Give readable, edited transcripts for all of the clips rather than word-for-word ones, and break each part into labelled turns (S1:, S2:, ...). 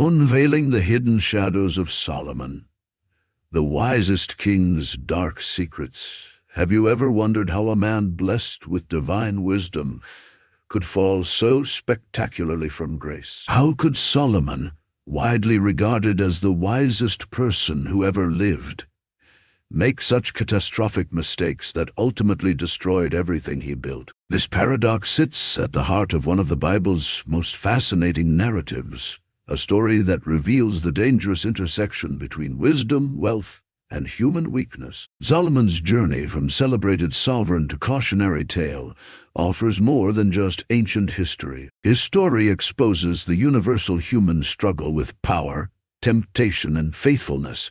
S1: Unveiling the Hidden Shadows of Solomon. The Wisest King's Dark Secrets. Have you ever wondered how a man blessed with divine wisdom could fall so spectacularly from grace? How could Solomon, widely regarded as the wisest person who ever lived, make such catastrophic mistakes that ultimately destroyed everything he built? This paradox sits at the heart of one of the Bible's most fascinating narratives, a story that reveals the dangerous intersection between wisdom, wealth, and human weakness. Solomon's journey from celebrated sovereign to cautionary tale offers more than just ancient history. His story exposes the universal human struggle with power, temptation, and faithfulness,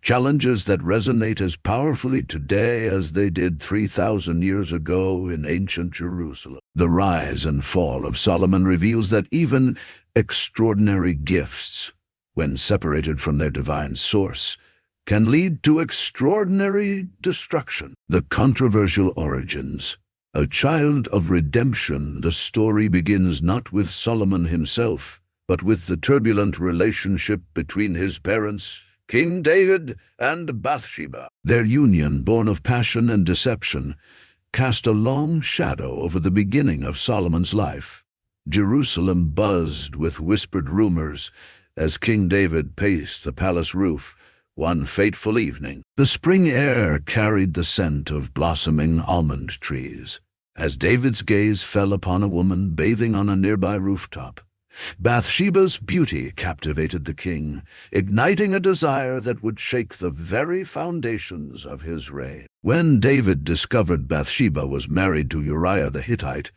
S1: challenges that resonate as powerfully today as they did 3,000 years ago in ancient Jerusalem. The rise and fall of Solomon reveals that even extraordinary gifts, when separated from their divine source, can lead to extraordinary destruction. The controversial origins. A child of redemption, the story begins not with Solomon himself, but with the turbulent relationship between his parents, King David and Bathsheba. Their union, born of passion and deception, cast a long shadow over the beginning of Solomon's life. Jerusalem buzzed with whispered rumors as King David paced the palace roof one fateful evening. The spring air carried the scent of blossoming almond trees as David's gaze fell upon a woman bathing on a nearby rooftop. Bathsheba's beauty captivated the king, igniting a desire that would shake the very foundations of his reign. When David discovered Bathsheba was married to Uriah the Hittite,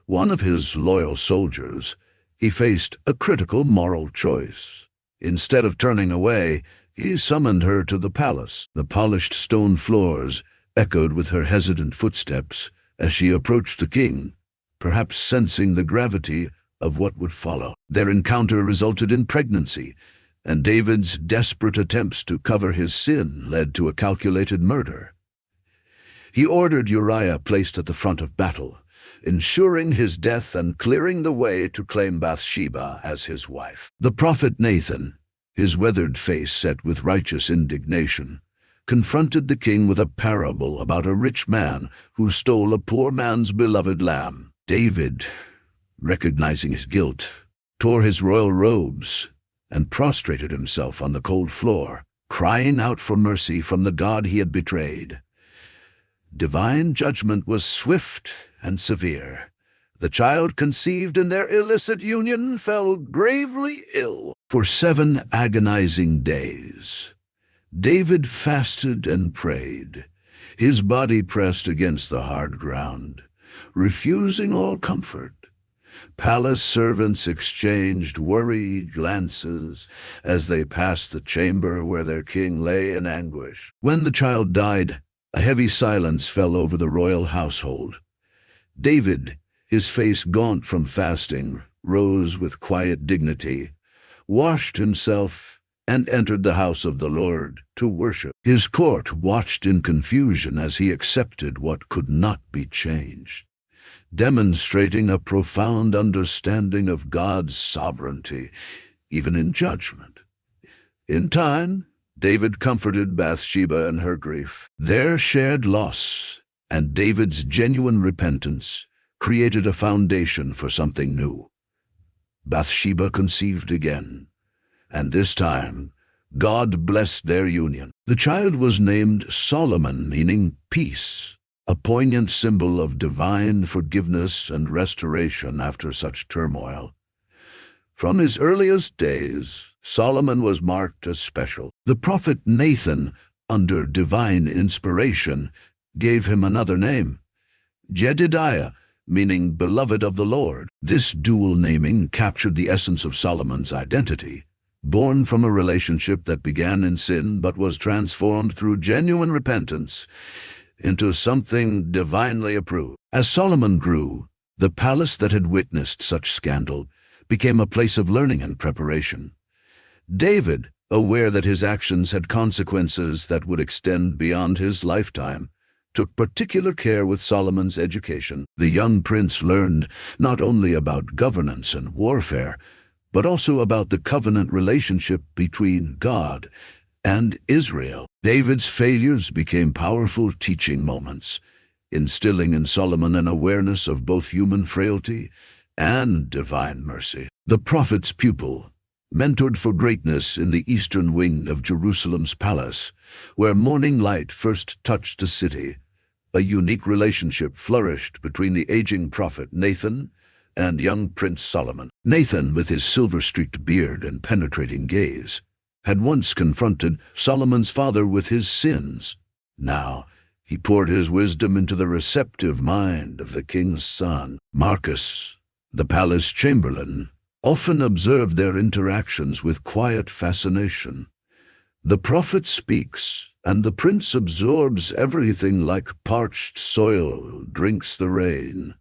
S1: one of his loyal soldiers, he faced a critical moral choice. Instead of turning away, he summoned her to the palace. The polished stone floors echoed with her hesitant footsteps as she approached the king, perhaps sensing the gravity of what would follow. Their encounter resulted in pregnancy, and David's desperate attempts to cover his sin led to a calculated murder. He ordered Uriah placed at the front of battle, ensuring his death and clearing the way to claim Bathsheba as his wife. The prophet Nathan, his weathered face set with righteous indignation, confronted the king with a parable about a rich man who stole a poor man's beloved lamb. David, recognizing his guilt, tore his royal robes and prostrated himself on the cold floor, crying out for mercy from the God he had betrayed. Divine judgment was swift and severe. The child conceived in their illicit union fell gravely ill. For 7 agonizing days, David fasted and prayed, his body pressed against the hard ground, refusing all comfort. Palace servants exchanged worried glances as they passed the chamber where their king lay in anguish. When the child died, a heavy silence fell over the royal household. David, his face gaunt from fasting, rose with quiet dignity, washed himself, and entered the house of the Lord to worship. His court watched in confusion as he accepted what could not be changed, demonstrating a profound understanding of God's sovereignty, even in judgment. In time, David comforted Bathsheba in her grief. Their shared loss and David's genuine repentance created a foundation for something new. Bathsheba conceived again, and this time, God blessed their union. The child was named Solomon, meaning peace, a poignant symbol of divine forgiveness and restoration after such turmoil. From his earliest days, Solomon was marked as special. The prophet Nathan, under divine inspiration, gave him another name, Jedediah, meaning beloved of the Lord. This dual naming captured the essence of Solomon's identity, born from a relationship that began in sin but was transformed through genuine repentance into something divinely approved. As Solomon grew, the palace that had witnessed such scandal became a place of learning and preparation. David, aware that his actions had consequences that would extend beyond his lifetime, took particular care with Solomon's education. The young prince learned not only about governance and warfare, but also about the covenant relationship between God and Israel. David's failures became powerful teaching moments, instilling in Solomon an awareness of both human frailty and divine mercy. The prophet's pupil, mentored for greatness in the eastern wing of Jerusalem's palace, where morning light first touched the city, a unique relationship flourished between the aging prophet Nathan and young Prince Solomon. Nathan, with his silver-streaked beard and penetrating gaze, had once confronted Solomon's father with his sins. Now, he poured his wisdom into the receptive mind of the king's son. Marcus, the palace chamberlain, often observed their interactions with quiet fascination. The prophet speaks, and the prince absorbs everything like parched soil drinks the rain,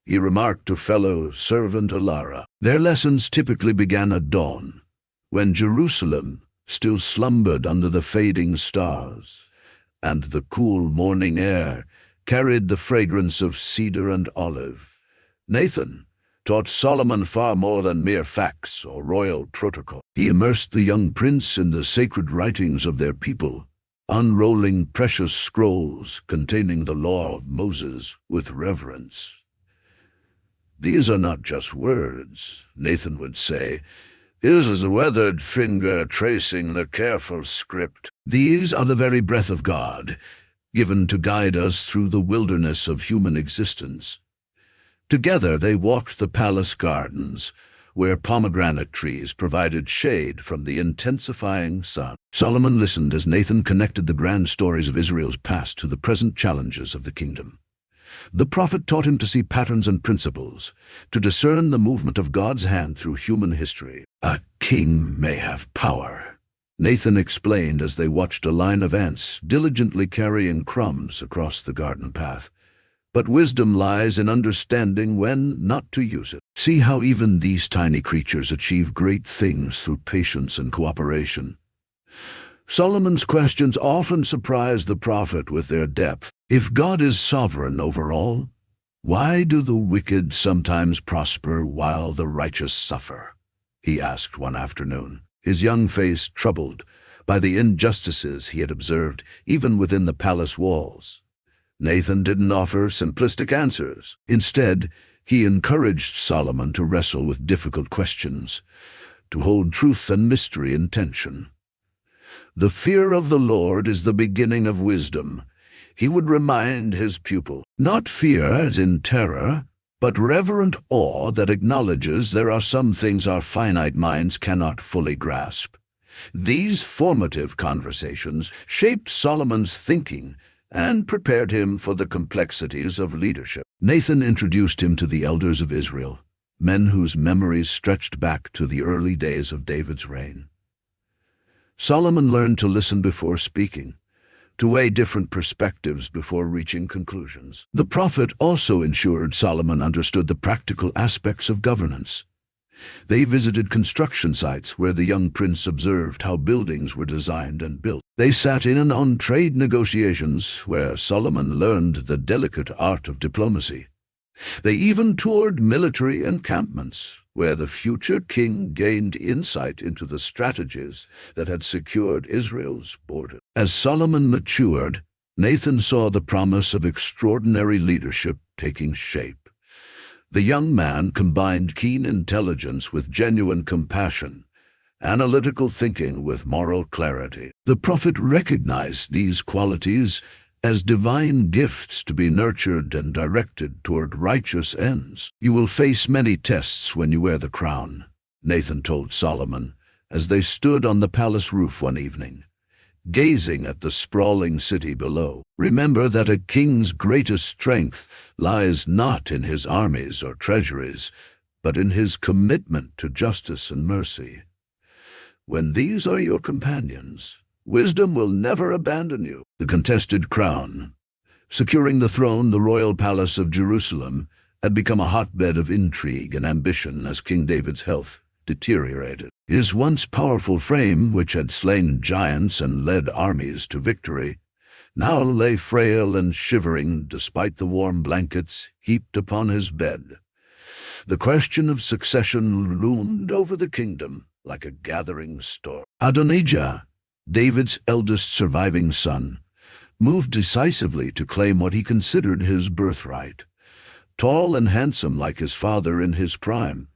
S1: he remarked to fellow servant Alara. Their lessons typically began at dawn, when Jerusalem still slumbered under the fading stars, and the cool morning air carried the fragrance of cedar and olive. Nathan taught Solomon far more than mere facts or royal protocol. He immersed the young prince in the sacred writings of their people, unrolling precious scrolls containing the law of Moses with reverence. "These are not just words," Nathan would say. "This is a weathered finger tracing the careful script. These are the very breath of God, given to guide us through the wilderness of human existence." Together they walked the palace gardens, where pomegranate trees provided shade from the intensifying sun. Solomon listened as Nathan connected the grand stories of Israel's past to the present challenges of the kingdom. The prophet taught him to see patterns and principles, to discern the movement of God's hand through human history. "A king may have power," Nathan explained as they watched a line of ants diligently carrying crumbs across the garden path. "But wisdom lies in understanding when not to use it. See how even these tiny creatures achieve great things through patience and cooperation." Solomon's questions often surprised the prophet with their depth. If God is sovereign over all, why do the wicked sometimes prosper while the righteous suffer? He asked one afternoon, his young face troubled by the injustices he had observed even within the palace walls. Nathan didn't offer simplistic answers. Instead, he encouraged Solomon to wrestle with difficult questions, to hold truth and mystery in tension. "The fear of the Lord is the beginning of wisdom," he would remind his pupil. "Not fear as in terror, but reverent awe that acknowledges there are some things our finite minds cannot fully grasp." These formative conversations shaped Solomon's thinking and prepared him for the complexities of leadership. Nathan introduced him to the elders of Israel, men whose memories stretched back to the early days of David's reign. Solomon learned to listen before speaking, to weigh different perspectives before reaching conclusions. The prophet also ensured Solomon understood the practical aspects of governance. They visited construction sites where the young prince observed how buildings were designed and built. They sat in on trade negotiations where Solomon learned the delicate art of diplomacy. They even toured military encampments where the future king gained insight into the strategies that had secured Israel's border. As Solomon matured, Nathan saw the promise of extraordinary leadership taking shape. The young man combined keen intelligence with genuine compassion, analytical thinking with moral clarity. The prophet recognized these qualities as divine gifts to be nurtured and directed toward righteous ends. "You will face many tests when you wear the crown," Nathan told Solomon as they stood on the palace roof one evening, gazing at the sprawling city below. "Remember that a king's greatest strength lies not in his armies or treasuries, but in his commitment to justice and mercy. When these are your companions, wisdom will never abandon you." The contested crown, securing the throne, the royal palace of Jerusalem, had become a hotbed of intrigue and ambition as King David's health deteriorated. His once powerful frame, which had slain giants and led armies to victory, now lay frail and shivering despite the warm blankets heaped upon his bed. The question of succession loomed over the kingdom like a gathering storm. Adonijah, David's eldest surviving son, moved decisively to claim what he considered his birthright. Tall and handsome like his father in his prime,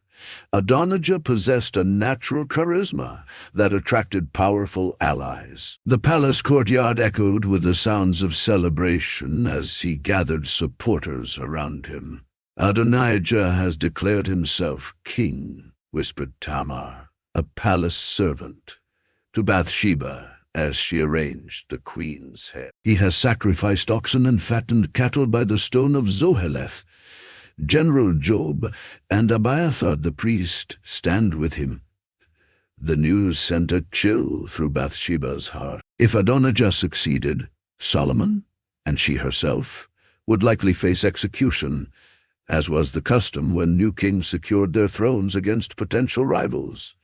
S1: Adonijah possessed a natural charisma that attracted powerful allies. The palace courtyard echoed with the sounds of celebration as he gathered supporters around him. "Adonijah has declared himself king," whispered Tamar, a palace servant, to Bathsheba as she arranged the queen's head. "He has sacrificed oxen and fattened cattle by the stone of Zoheleth. General Job and Abiathar the priest stand with him." The news sent a chill through Bathsheba's heart. If Adonijah succeeded, Solomon, and she herself, would likely face execution, as was the custom when new kings secured their thrones against potential rivals.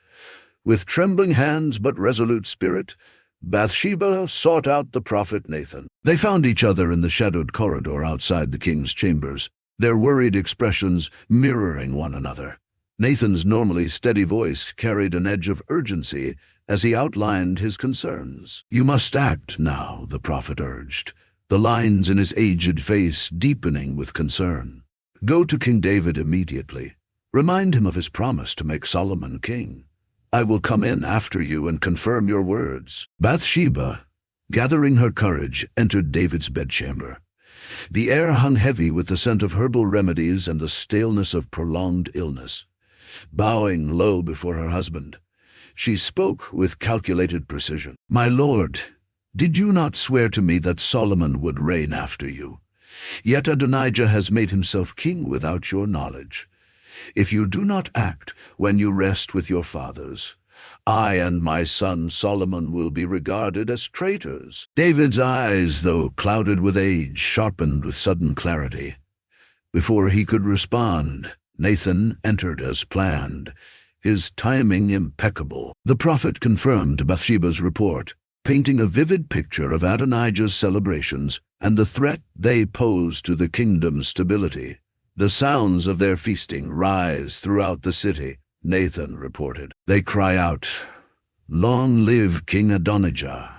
S1: With trembling hands but resolute spirit, Bathsheba sought out the prophet Nathan. They found each other in the shadowed corridor outside the king's chambers, their worried expressions mirroring one another. Nathan's normally steady voice carried an edge of urgency as he outlined his concerns. "You must act now," the prophet urged, the lines in his aged face deepening with concern. "Go to King David immediately. Remind him of his promise to make Solomon king. I will come in after you and confirm your words." Bathsheba, gathering her courage, entered David's bedchamber. The air hung heavy with the scent of herbal remedies and the staleness of prolonged illness. Bowing low before her husband, she spoke with calculated precision. "My lord, did you not swear to me that Solomon would reign after you? Yet Adonijah has made himself king without your knowledge. If you do not act when you rest with your fathers, I and my son Solomon will be regarded as traitors." David's eyes, though clouded with age, sharpened with sudden clarity. Before he could respond, Nathan entered as planned, his timing impeccable. The prophet confirmed Bathsheba's report, painting a vivid picture of Adonijah's celebrations and the threat they pose to the kingdom's stability. "The sounds of their feasting rise throughout the city," Nathan reported. "They cry out, 'Long live King Adonijah!'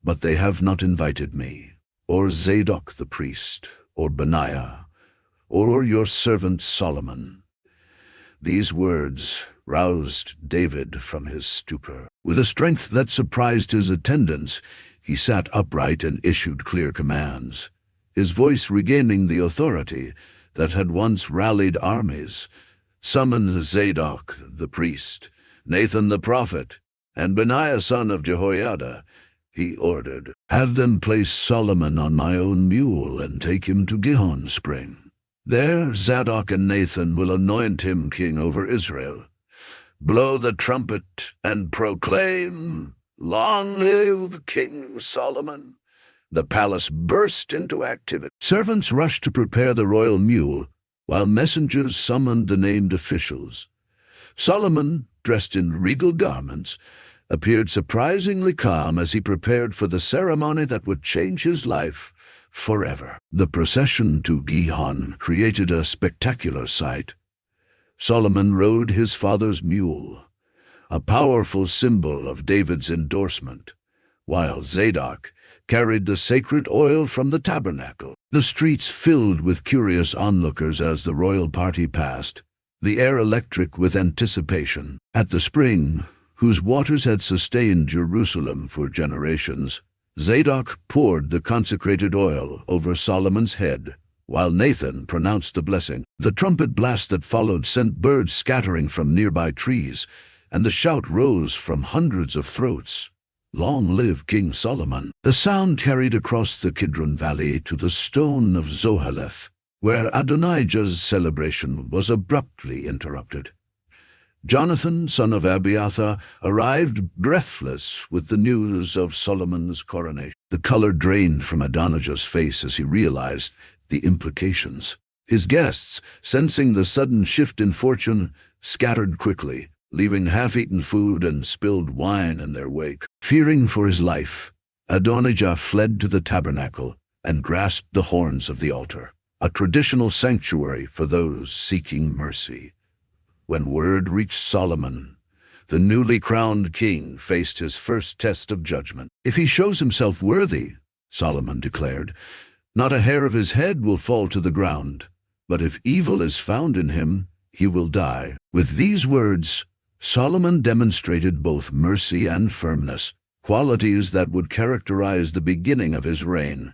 S1: But they have not invited me, or Zadok the priest, or Benaiah, or your servant Solomon." These words roused David from his stupor. With a strength that surprised his attendants, he sat upright and issued clear commands, his voice regaining the authority that had once rallied armies. "Summon Zadok the priest, Nathan the prophet, and Benaiah son of Jehoiada," he ordered. "Have them place Solomon on my own mule and take him to Gihon Spring. There Zadok and Nathan will anoint him king over Israel. Blow the trumpet and proclaim, 'Long live King Solomon!'" The palace burst into activity. Servants rushed to prepare the royal mule, while messengers summoned the named officials. Solomon, dressed in regal garments, appeared surprisingly calm as he prepared for the ceremony that would change his life forever. The procession to Gihon created a spectacular sight. Solomon rode his father's mule, a powerful symbol of David's endorsement, while Zadok carried the sacred oil from the tabernacle. The streets filled with curious onlookers as the royal party passed, the air electric with anticipation. At the spring, whose waters had sustained Jerusalem for generations, Zadok poured the consecrated oil over Solomon's head, while Nathan pronounced the blessing. The trumpet blast that followed sent birds scattering from nearby trees, and the shout rose from hundreds of throats. "Long live King Solomon!" The sound carried across the Kidron Valley to the stone of Zoheleth, where Adonijah's celebration was abruptly interrupted. Jonathan, son of Abiathar, arrived breathless with the news of Solomon's coronation. The color drained from Adonijah's face as he realized the implications. His guests, sensing the sudden shift in fortune, scattered quickly, leaving half-eaten food and spilled wine in their wake. Fearing for his life, Adonijah fled to the tabernacle and grasped the horns of the altar. a traditional sanctuary for those seeking mercy. When word reached Solomon, the newly crowned king faced his first test of judgment. "If he shows himself worthy," Solomon declared, "not a hair of his head will fall to the ground. But if evil is found in him, he will die." With these words, Solomon demonstrated both mercy and firmness, qualities that would characterize the beginning of his reign.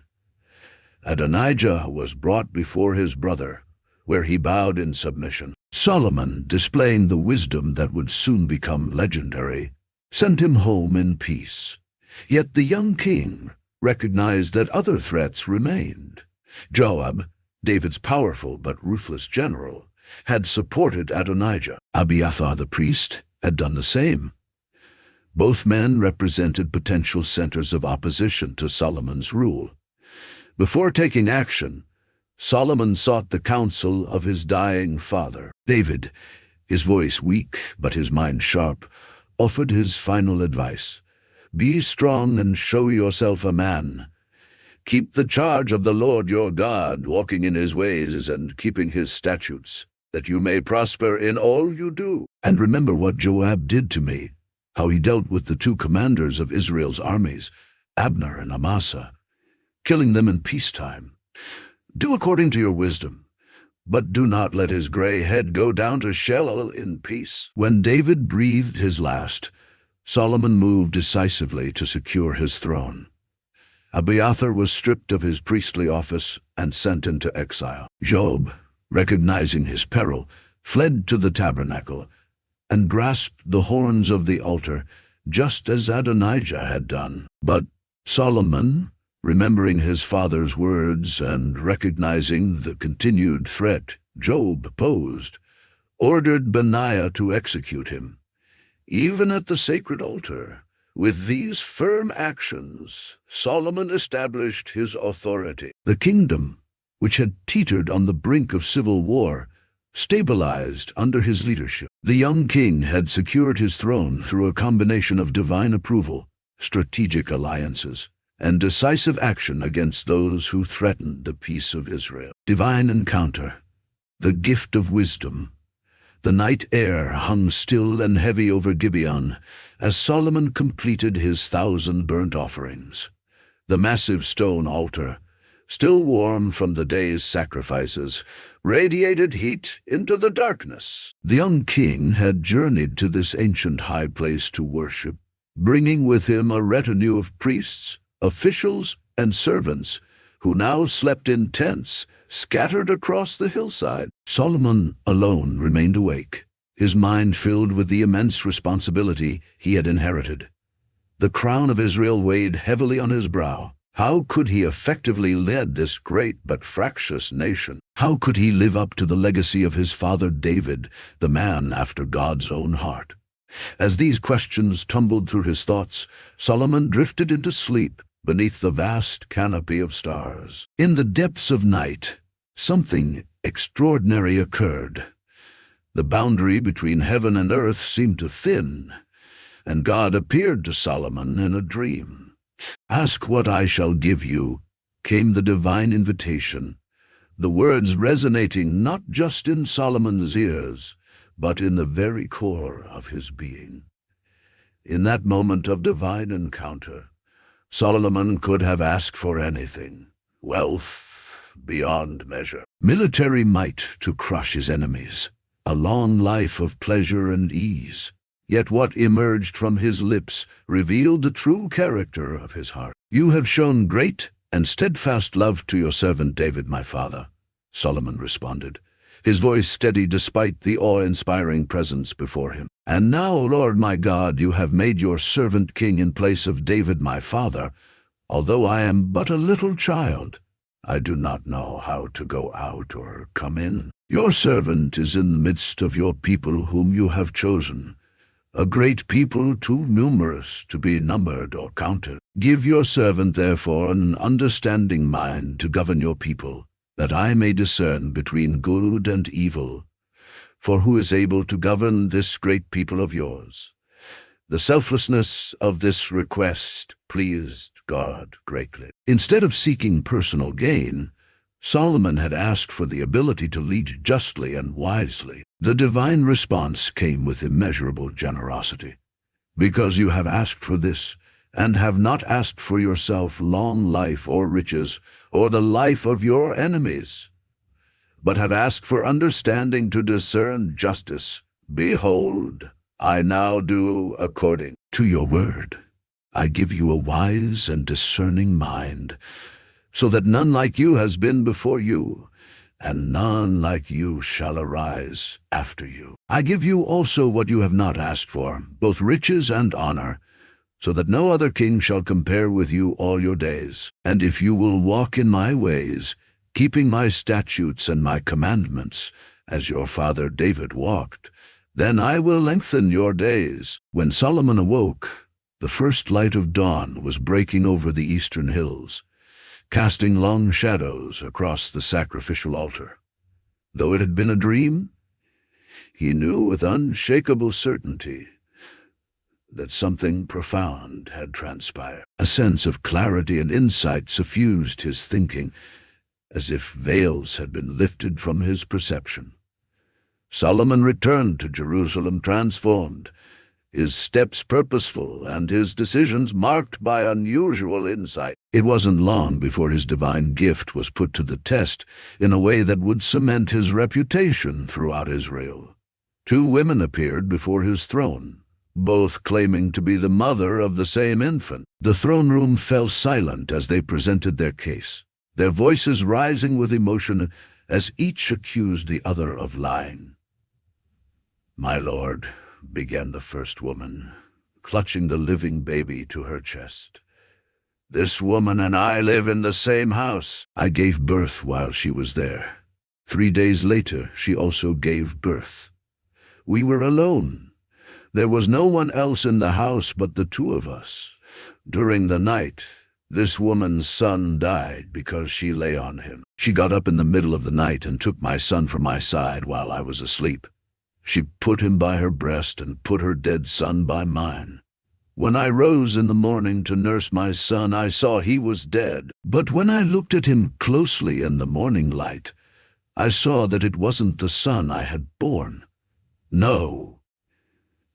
S1: Adonijah was brought before his brother, where he bowed in submission. Solomon, displaying the wisdom that would soon become legendary, sent him home in peace. Yet the young king recognized that other threats remained. Joab, David's powerful but ruthless general, had supported Adonijah. Abiathar the priest had done the same. Both men represented potential centers of opposition to Solomon's rule. Before taking action, Solomon sought the counsel of his dying father. David, his voice weak but his mind sharp, offered his final advice. "Be strong and show yourself a man. Keep the charge of the Lord your God, walking in his ways and keeping his statutes, that you may prosper in all you do. And remember what Joab did to me, how he dealt with the two commanders of Israel's armies, Abner and Amasa, killing them in peacetime. Do according to your wisdom, but do not let his gray head go down to Sheol in peace." When David breathed his last, Solomon moved decisively to secure his throne. Abiathar was stripped of his priestly office and sent into exile. Joab, recognizing his peril, fled to the tabernacle and grasped the horns of the altar, just as Adonijah had done. But Solomon, remembering his father's words and recognizing the continued threat Joab posed, ordered Benaiah to execute him, even at the sacred altar. With these firm actions, Solomon established his authority. The kingdom, which had teetered on the brink of civil war, stabilized under his leadership. The young king had secured his throne through a combination of divine approval, strategic alliances, and decisive action against those who threatened the peace of Israel. Divine encounter, the gift of wisdom. The night air hung still and heavy over Gibeon as Solomon completed his 1,000 burnt offerings. The massive stone altar, still warm from the day's sacrifices, radiated heat into the darkness. The young king had journeyed to this ancient high place to worship, bringing with him a retinue of priests, officials, and servants who now slept in tents scattered across the hillside. Solomon alone remained awake, his mind filled with the immense responsibility he had inherited. The crown of Israel weighed heavily on his brow. How could he effectively lead this great but fractious nation? How could he live up to the legacy of his father David, the man after God's own heart? As these questions tumbled through his thoughts, Solomon drifted into sleep beneath the vast canopy of stars. In the depths of night, something extraordinary occurred. The boundary between heaven and earth seemed to thin, and God appeared to Solomon in a dream. "Ask what I shall give you," came the divine invitation, the words resonating not just in Solomon's ears, but in the very core of his being. In that moment of divine encounter, Solomon could have asked for anything: wealth beyond measure, military might to crush his enemies, a long life of pleasure and ease. Yet what emerged from his lips revealed the true character of his heart. "You have shown great and steadfast love to your servant David, my father," Solomon responded, his voice steady despite the awe-inspiring presence before him. "And now, Lord my God, you have made your servant king in place of David my father. Although I am but a little child, I do not know how to go out or come in. Your servant is in the midst of your people whom you have chosen, a great people too numerous to be numbered or counted. Give your servant, therefore, an understanding mind to govern your people, that I may discern between good and evil. For who is able to govern this great people of yours?" The selflessness of this request pleased God greatly. Instead of seeking personal gain, Solomon had asked for the ability to lead justly and wisely. The divine response came with immeasurable generosity. Because you have asked for this, and have not asked for yourself long life or riches, or the life of your enemies, but have asked for understanding to discern justice, behold, I now do according to your word. I give you a wise and discerning mind, so that none like you has been before you, and none like you shall arise after you. I give you also what you have not asked for, both riches and honor, so that no other king shall compare with you all your days. And if you will walk in my ways, keeping my statutes and my commandments, as your father David walked, then I will lengthen your days. When Solomon awoke, the first light of dawn was breaking over the eastern hills, casting long shadows across the sacrificial altar. Though it had been a dream, he knew with unshakable certainty that something profound had transpired. A sense of clarity and insight suffused his thinking, as if veils had been lifted from his perception. Solomon returned to Jerusalem transformed, his steps purposeful and his decisions marked by unusual insight. It wasn't long before his divine gift was put to the test in a way that would cement his reputation throughout Israel. 2 women appeared before his throne, both claiming to be the mother of the same infant. The throne room fell silent as they presented their case, their voices rising with emotion as each accused the other of lying. "My lord," began the first woman, clutching the living baby to her chest, "this woman and I live in the same house. I gave birth while she was there. 3 days later, she also gave birth. We were alone. There was no one else in the house but the 2 of us. During the night, this woman's son died because she lay on him. She got up in the middle of the night and took my son from my side while I was asleep. She put him by her breast and put her dead son by mine. When I rose in the morning to nurse my son, I saw he was dead. But when I looked at him closely in the morning light, I saw that it wasn't the son I had borne." "No,"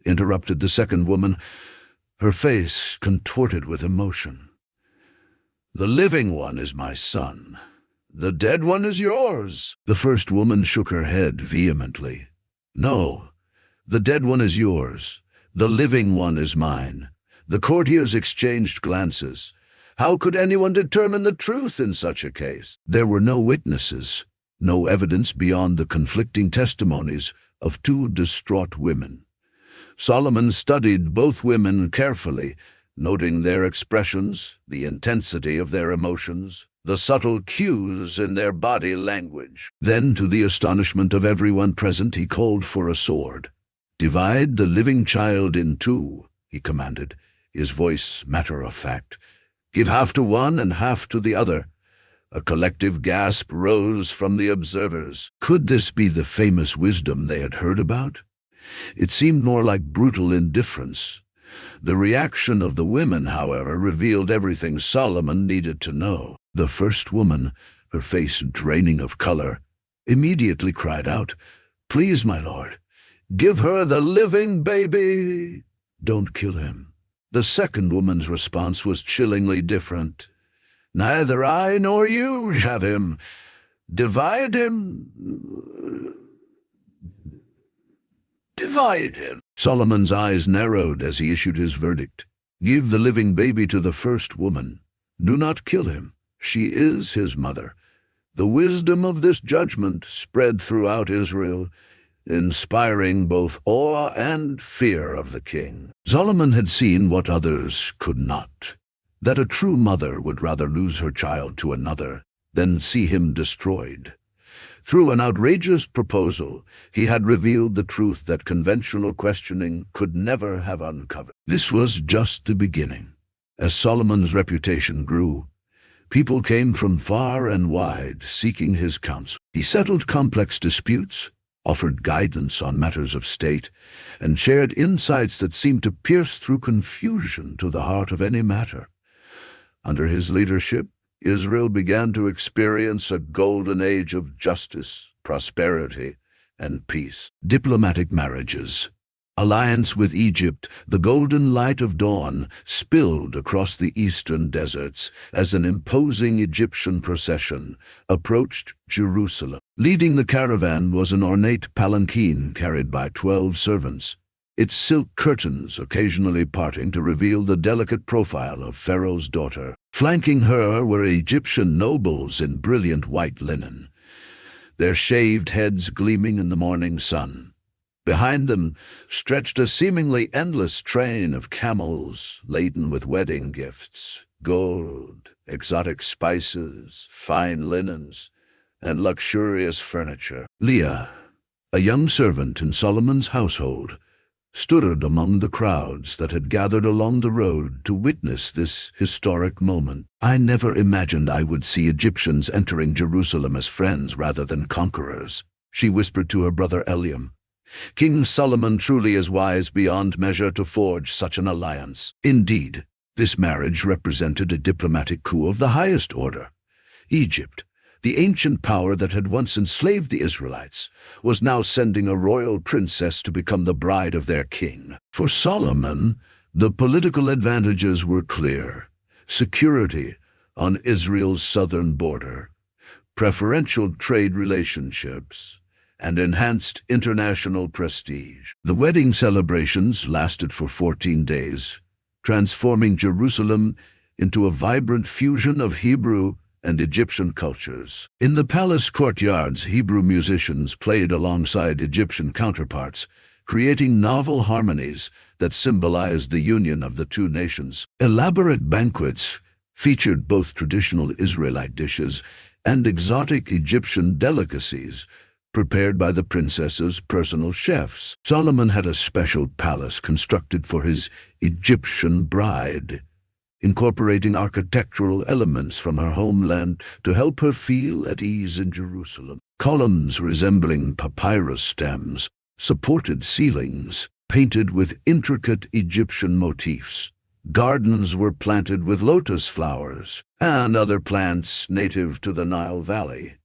S1: interrupted the second woman, her face contorted with emotion. "The living one is my son. The dead one is yours." The first woman shook her head vehemently. "No, the dead one is yours. The living one is mine." The courtiers exchanged glances. How could anyone determine the truth in such a case? There were no witnesses, no evidence beyond the conflicting testimonies of 2 distraught women. Solomon studied both women carefully, noting their expressions, the intensity of their emotions, the subtle cues in their body language. Then, to the astonishment of everyone present, he called for a sword. "Divide the living child in 2, he commanded, his voice matter-of-fact. "Give half to one and half to the other." A collective gasp rose from the observers. Could this be the famous wisdom they had heard about? It seemed more like brutal indifference. The reaction of the women, however, revealed everything Solomon needed to know. The first woman, her face draining of color, immediately cried out, "Please, my lord, give her the living baby. Don't kill him." The second woman's response was chillingly different. "Neither I nor you have him. Divide him. Divide him." Solomon's eyes narrowed as he issued his verdict. "Give the living baby to the first woman. Do not kill him. She is his mother." The wisdom of this judgment spread throughout Israel, inspiring both awe and fear of the king. Solomon had seen what others could not, that a true mother would rather lose her child to another than see him destroyed. Through an outrageous proposal, he had revealed the truth that conventional questioning could never have uncovered. This was just the beginning. As Solomon's reputation grew, people came from far and wide seeking his counsel. He settled complex disputes, offered guidance on matters of state, and shared insights that seemed to pierce through confusion to the heart of any matter. Under his leadership, Israel began to experience a golden age of justice, prosperity, and peace. Diplomatic marriages. Alliance with Egypt, the golden light of dawn spilled across the eastern deserts as an imposing Egyptian procession approached Jerusalem. Leading the caravan was an ornate palanquin carried by 12 servants, its silk curtains occasionally parting to reveal the delicate profile of Pharaoh's daughter. Flanking her were Egyptian nobles in brilliant white linen, their shaved heads gleaming in the morning sun. Behind them stretched a seemingly endless train of camels laden with wedding gifts, gold, exotic spices, fine linens, and luxurious furniture. Leah, a young servant in Solomon's household, stood among the crowds that had gathered along the road to witness this historic moment. "I never imagined I would see Egyptians entering Jerusalem as friends rather than conquerors," she whispered to her brother Eliam. "King Solomon truly is wise beyond measure to forge such an alliance." Indeed, this marriage represented a diplomatic coup of the highest order. Egypt, the ancient power that had once enslaved the Israelites, was now sending a royal princess to become the bride of their king. For Solomon, the political advantages were clear: security on Israel's southern border, preferential trade relationships, and enhanced international prestige. The wedding celebrations lasted for 14 days, transforming Jerusalem into a vibrant fusion of Hebrew and Egyptian cultures. In the palace courtyards, Hebrew musicians played alongside Egyptian counterparts, creating novel harmonies that symbolized the union of the two nations. Elaborate banquets featured both traditional Israelite dishes and exotic Egyptian delicacies, prepared by the princess's personal chefs. Solomon had a special palace constructed for his Egyptian bride, incorporating architectural elements from her homeland to help her feel at ease in Jerusalem. Columns resembling papyrus stems supported ceilings painted with intricate Egyptian motifs. Gardens were planted with lotus flowers and other plants native to the Nile Valley.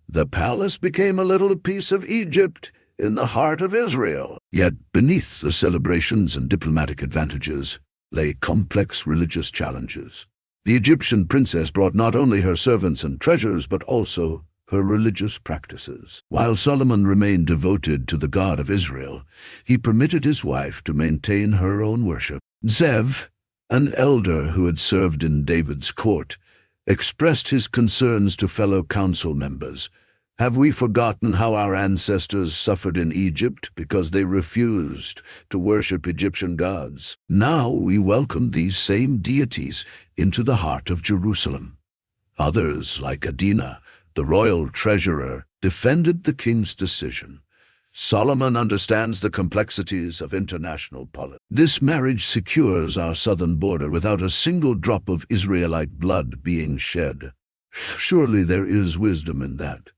S1: The palace became a little piece of Egypt in the heart of Israel. Yet beneath the celebrations and diplomatic advantages lay complex religious challenges. The Egyptian princess brought not only her servants and treasures, but also her religious practices. While Solomon remained devoted to the God of Israel, he permitted his wife to maintain her own worship. Zev, an elder who had served in David's court, expressed his concerns to fellow council members. "Have we forgotten how our ancestors suffered in Egypt because they refused to worship Egyptian gods? Now we welcome these same deities into the heart of Jerusalem." Others, like Adina, the royal treasurer, defended the king's decision. Solomon understands the complexities of international politics. "This marriage secures our southern border without a single drop of Israelite blood being shed. Surely there is wisdom in that."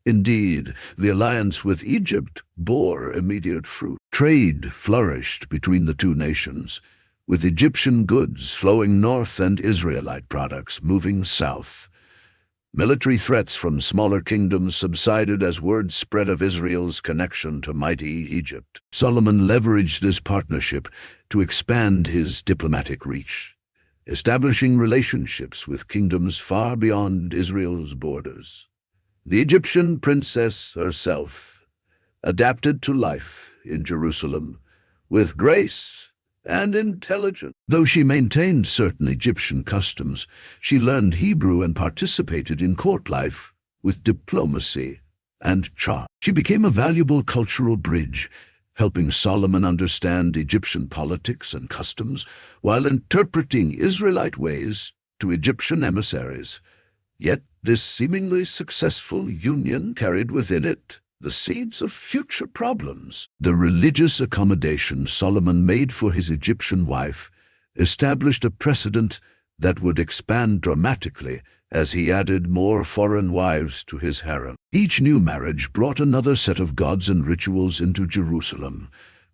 S1: Indeed, the alliance with Egypt bore immediate fruit. Trade flourished between the two nations, with Egyptian goods flowing north and Israelite products moving south. Military threats from smaller kingdoms subsided as word spread of Israel's connection to mighty Egypt. Solomon leveraged this partnership to expand his diplomatic reach, establishing relationships with kingdoms far beyond Israel's borders. The Egyptian princess herself adapted to life in Jerusalem with grace and intelligence. Though she maintained certain Egyptian customs, she learned Hebrew and participated in court life with diplomacy and charm. She became a valuable cultural bridge, helping Solomon understand Egyptian politics and customs while interpreting Israelite ways to Egyptian emissaries. Yet this seemingly successful union carried within it the seeds of future problems. The religious accommodation Solomon made for his Egyptian wife established a precedent that would expand dramatically as he added more foreign wives to his harem. Each new marriage brought another set of gods and rituals into Jerusalem,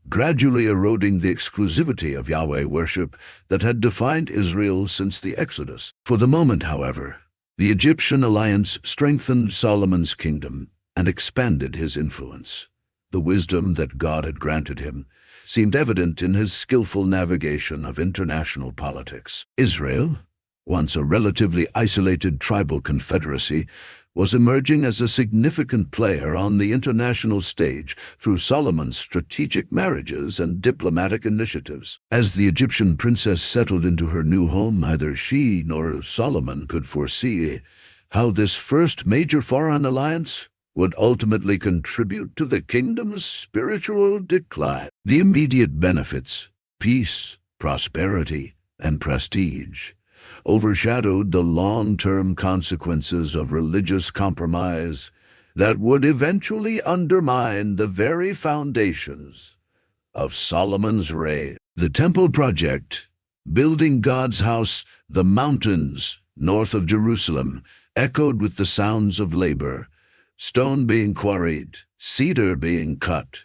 S1: gradually eroding the exclusivity of Yahweh worship that had defined Israel since the Exodus. For the moment, however, The Egyptian alliance strengthened Solomon's kingdom and expanded his influence. The wisdom that God had granted him seemed evident in his skillful navigation of international politics. Israel, once a relatively isolated tribal confederacy, was emerging as a significant player on the international stage through Solomon's strategic marriages and diplomatic initiatives. As the Egyptian princess settled into her new home, neither she nor Solomon could foresee how this first major foreign alliance would ultimately contribute to the kingdom's spiritual decline. The immediate benefits, peace, prosperity, and prestige, overshadowed the long-term consequences of religious compromise that would eventually undermine the very foundations of Solomon's reign. The Temple Project, building God's house, the mountains north of Jerusalem, echoed with the sounds of labor, stone being quarried, cedar being cut,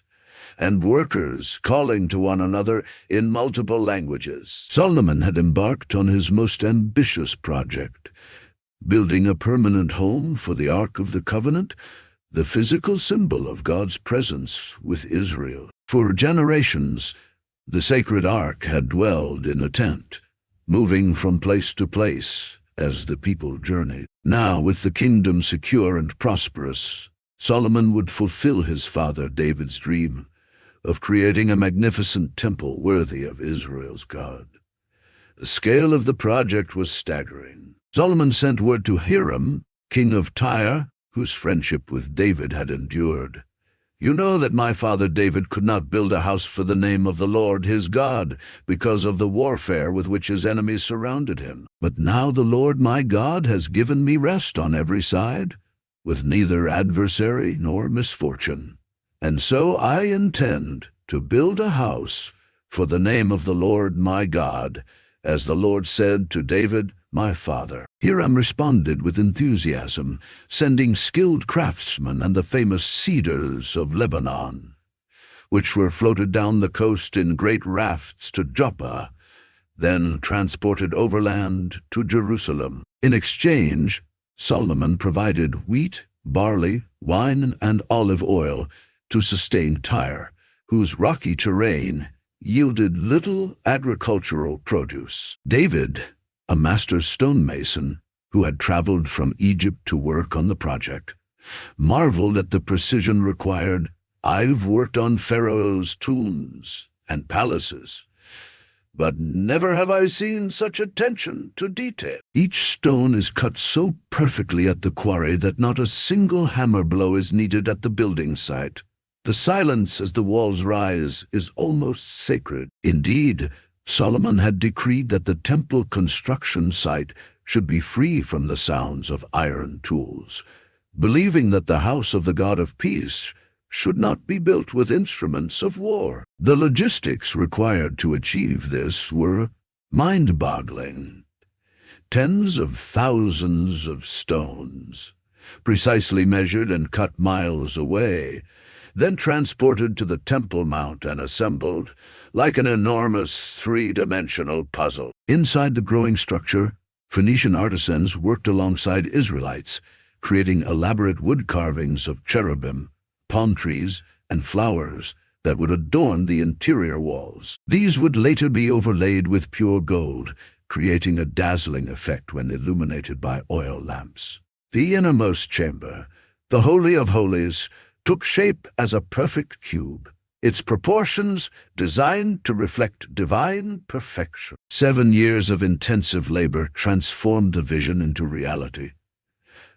S1: and workers calling to one another in multiple languages. Solomon had embarked on his most ambitious project, building a permanent home for the Ark of the Covenant, the physical symbol of God's presence with Israel. For generations, the sacred Ark had dwelled in a tent, moving from place to place as the people journeyed. Now, with the kingdom secure and prosperous, Solomon would fulfill his father David's dream of creating a magnificent temple worthy of Israel's God. The scale of the project was staggering. Solomon sent word to Hiram, king of Tyre, whose friendship with David had endured. "You know that my father David could not build a house for the name of the Lord his God because of the warfare with which his enemies surrounded him. But now the Lord my God has given me rest on every side, with neither adversary nor misfortune. And so I intend to build a house for the name of the Lord my God, as the Lord said to David, my father." Hiram responded with enthusiasm, sending skilled craftsmen and the famous cedars of Lebanon, which were floated down the coast in great rafts to Joppa, then transported overland to Jerusalem. In exchange, Solomon provided wheat, barley, wine, and olive oil to sustain Tyre, whose rocky terrain yielded little agricultural produce. David, a master stonemason who had traveled from Egypt to work on the project, marveled at the precision required. "I've worked on Pharaoh's tombs and palaces, but never have I seen such attention to detail. Each stone is cut so perfectly at the quarry that not a single hammer blow is needed at the building site. The silence as the walls rise is almost sacred." Indeed, Solomon had decreed that the temple construction site should be free from the sounds of iron tools, believing that the house of the God of peace should not be built with instruments of war. The logistics required to achieve this were mind-boggling. Tens of thousands of stones, precisely measured and cut miles away, then transported to the Temple Mount and assembled like an enormous three-dimensional puzzle. Inside the growing structure, Phoenician artisans worked alongside Israelites, creating elaborate wood carvings of cherubim, palm trees, and flowers that would adorn the interior walls. These would later be overlaid with pure gold, creating a dazzling effect when illuminated by oil lamps. The innermost chamber, the Holy of Holies, took shape as a perfect cube, its proportions designed to reflect divine perfection. 7 years of intensive labor transformed the vision into reality.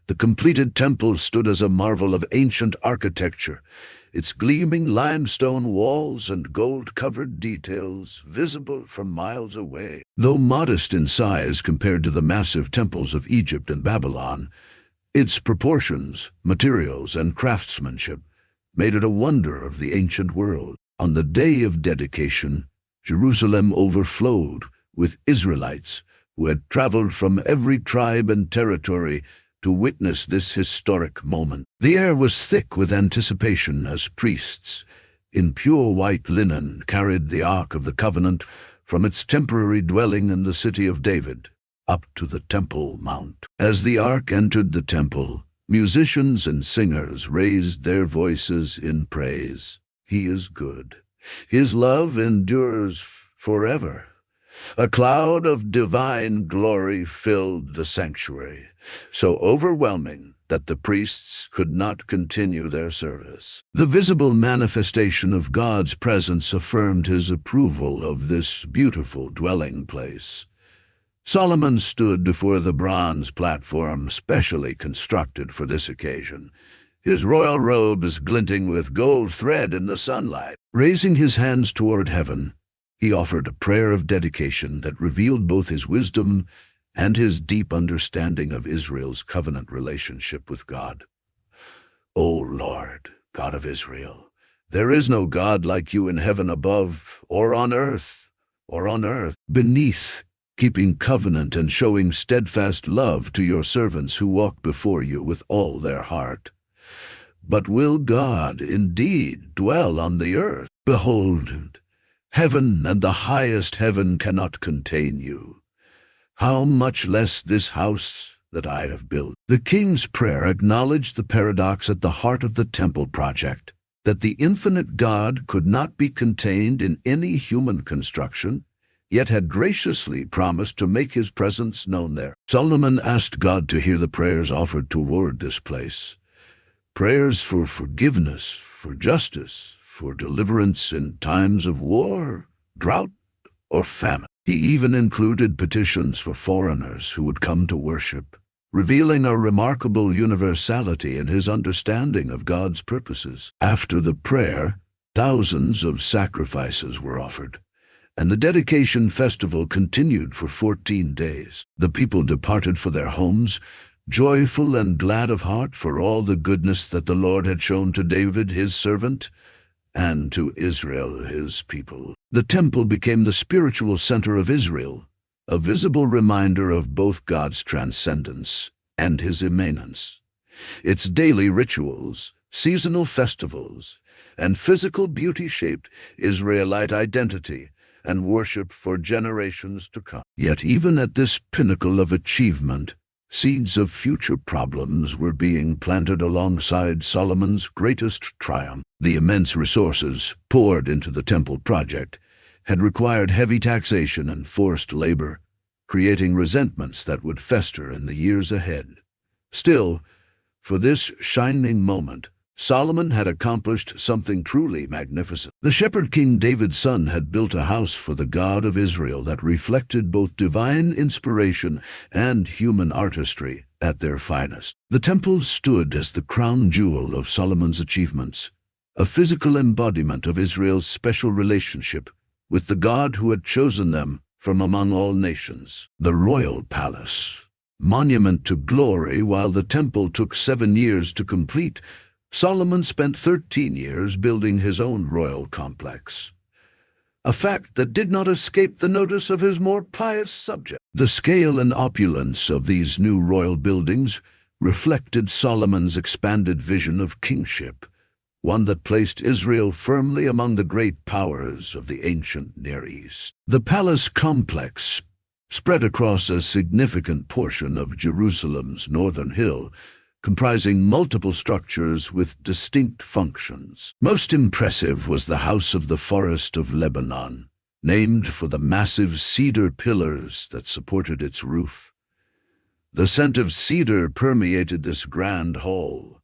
S1: The completed temple stood as a marvel of ancient architecture, its gleaming limestone walls and gold-covered details visible from miles away. Though modest in size compared to the massive temples of Egypt and Babylon, its proportions, materials, and craftsmanship made it a wonder of the ancient world. On the day of dedication, Jerusalem overflowed with Israelites who had traveled from every tribe and territory to witness this historic moment. The air was thick with anticipation as priests, in pure white linen, carried the Ark of the Covenant from its temporary dwelling in the city of David. up to the Temple Mount. As the ark entered the temple, musicians and singers raised their voices in praise. He is good. His love endures forever. A cloud of divine glory filled the sanctuary, so overwhelming that the priests could not continue their service. The visible manifestation of God's presence affirmed his approval of this beautiful dwelling place. Solomon stood before the bronze platform specially constructed for this occasion, his royal robes glinting with gold thread in the sunlight. Raising his hands toward heaven, he offered a prayer of dedication that revealed both his wisdom and his deep understanding of Israel's covenant relationship with God. O Lord, God of Israel, there is no God like you in heaven above, or on earth beneath, keeping covenant and showing steadfast love to your servants who walk before you with all their heart. But will God indeed dwell on the earth? Behold, heaven and the highest heaven cannot contain you. How much less this house that I have built? The king's prayer acknowledged the paradox at the heart of the temple project, that the infinite God could not be contained in any human construction, yet had graciously promised to make his presence known there. Solomon asked God to hear the prayers offered toward this place. Prayers for forgiveness, for justice, for deliverance in times of war, drought, or famine. He even included petitions for foreigners who would come to worship, revealing a remarkable universality in his understanding of God's purposes. After the prayer, thousands of sacrifices were offered, and the dedication festival continued for 14 days. The people departed for their homes, joyful and glad of heart for all the goodness that the Lord had shown to David his servant, and to Israel his people. The temple became the spiritual center of Israel, a visible reminder of both God's transcendence and his immanence. Its daily rituals, seasonal festivals, and physical beauty shaped Israelite identity and worship for generations to come. Yet even at this pinnacle of achievement, seeds of future problems were being planted alongside Solomon's greatest triumph. The immense resources poured into the temple project had required heavy taxation and forced labor, creating resentments that would fester in the years ahead. Still, for this shining moment, Solomon had accomplished something truly magnificent. The shepherd King David's son had built a house for the God of Israel that reflected both divine inspiration and human artistry at their finest. The temple stood as the crown jewel of Solomon's achievements, a physical embodiment of Israel's special relationship with the God who had chosen them from among all nations. The royal palace, monument to glory, while the temple took 7 years to complete, Solomon spent 13 years building his own royal complex, a fact that did not escape the notice of his more pious subjects. The scale and opulence of these new royal buildings reflected Solomon's expanded vision of kingship, one that placed Israel firmly among the great powers of the ancient Near East. The palace complex, spread across a significant portion of Jerusalem's northern hill, comprising multiple structures with distinct functions. Most impressive was the House of the Forest of Lebanon, named for the massive cedar pillars that supported its roof. The scent of cedar permeated this grand hall,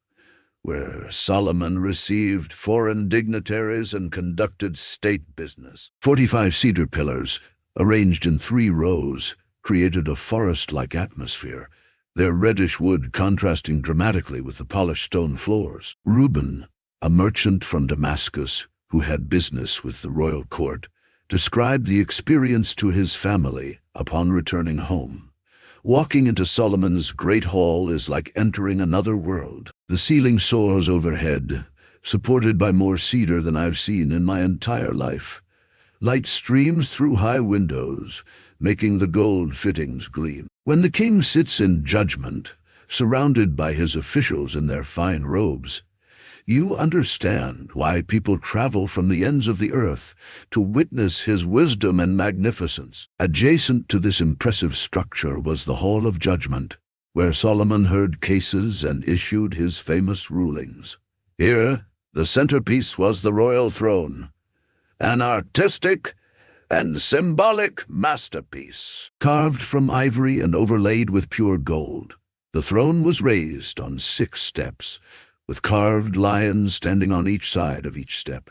S1: where Solomon received foreign dignitaries and conducted state business. 45 cedar pillars, arranged in 3 rows, created a forest-like atmosphere, their reddish wood contrasting dramatically with the polished stone floors. Reuben, a merchant from Damascus who had business with the royal court, described the experience to his family upon returning home. Walking into Solomon's great hall is like entering another world. The ceiling soars overhead, supported by more cedar than I've seen in my entire life. Light streams through high windows, making the gold fittings gleam. When the king sits in judgment, surrounded by his officials in their fine robes, you understand why people travel from the ends of the earth to witness his wisdom and magnificence. Adjacent to this impressive structure was the Hall of Judgment, where Solomon heard cases and issued his famous rulings. Here, the centerpiece was the royal throne, an artistic and symbolic masterpiece, carved from ivory and overlaid with pure gold. The throne was raised on 6 steps, with carved lions standing on each side of each step.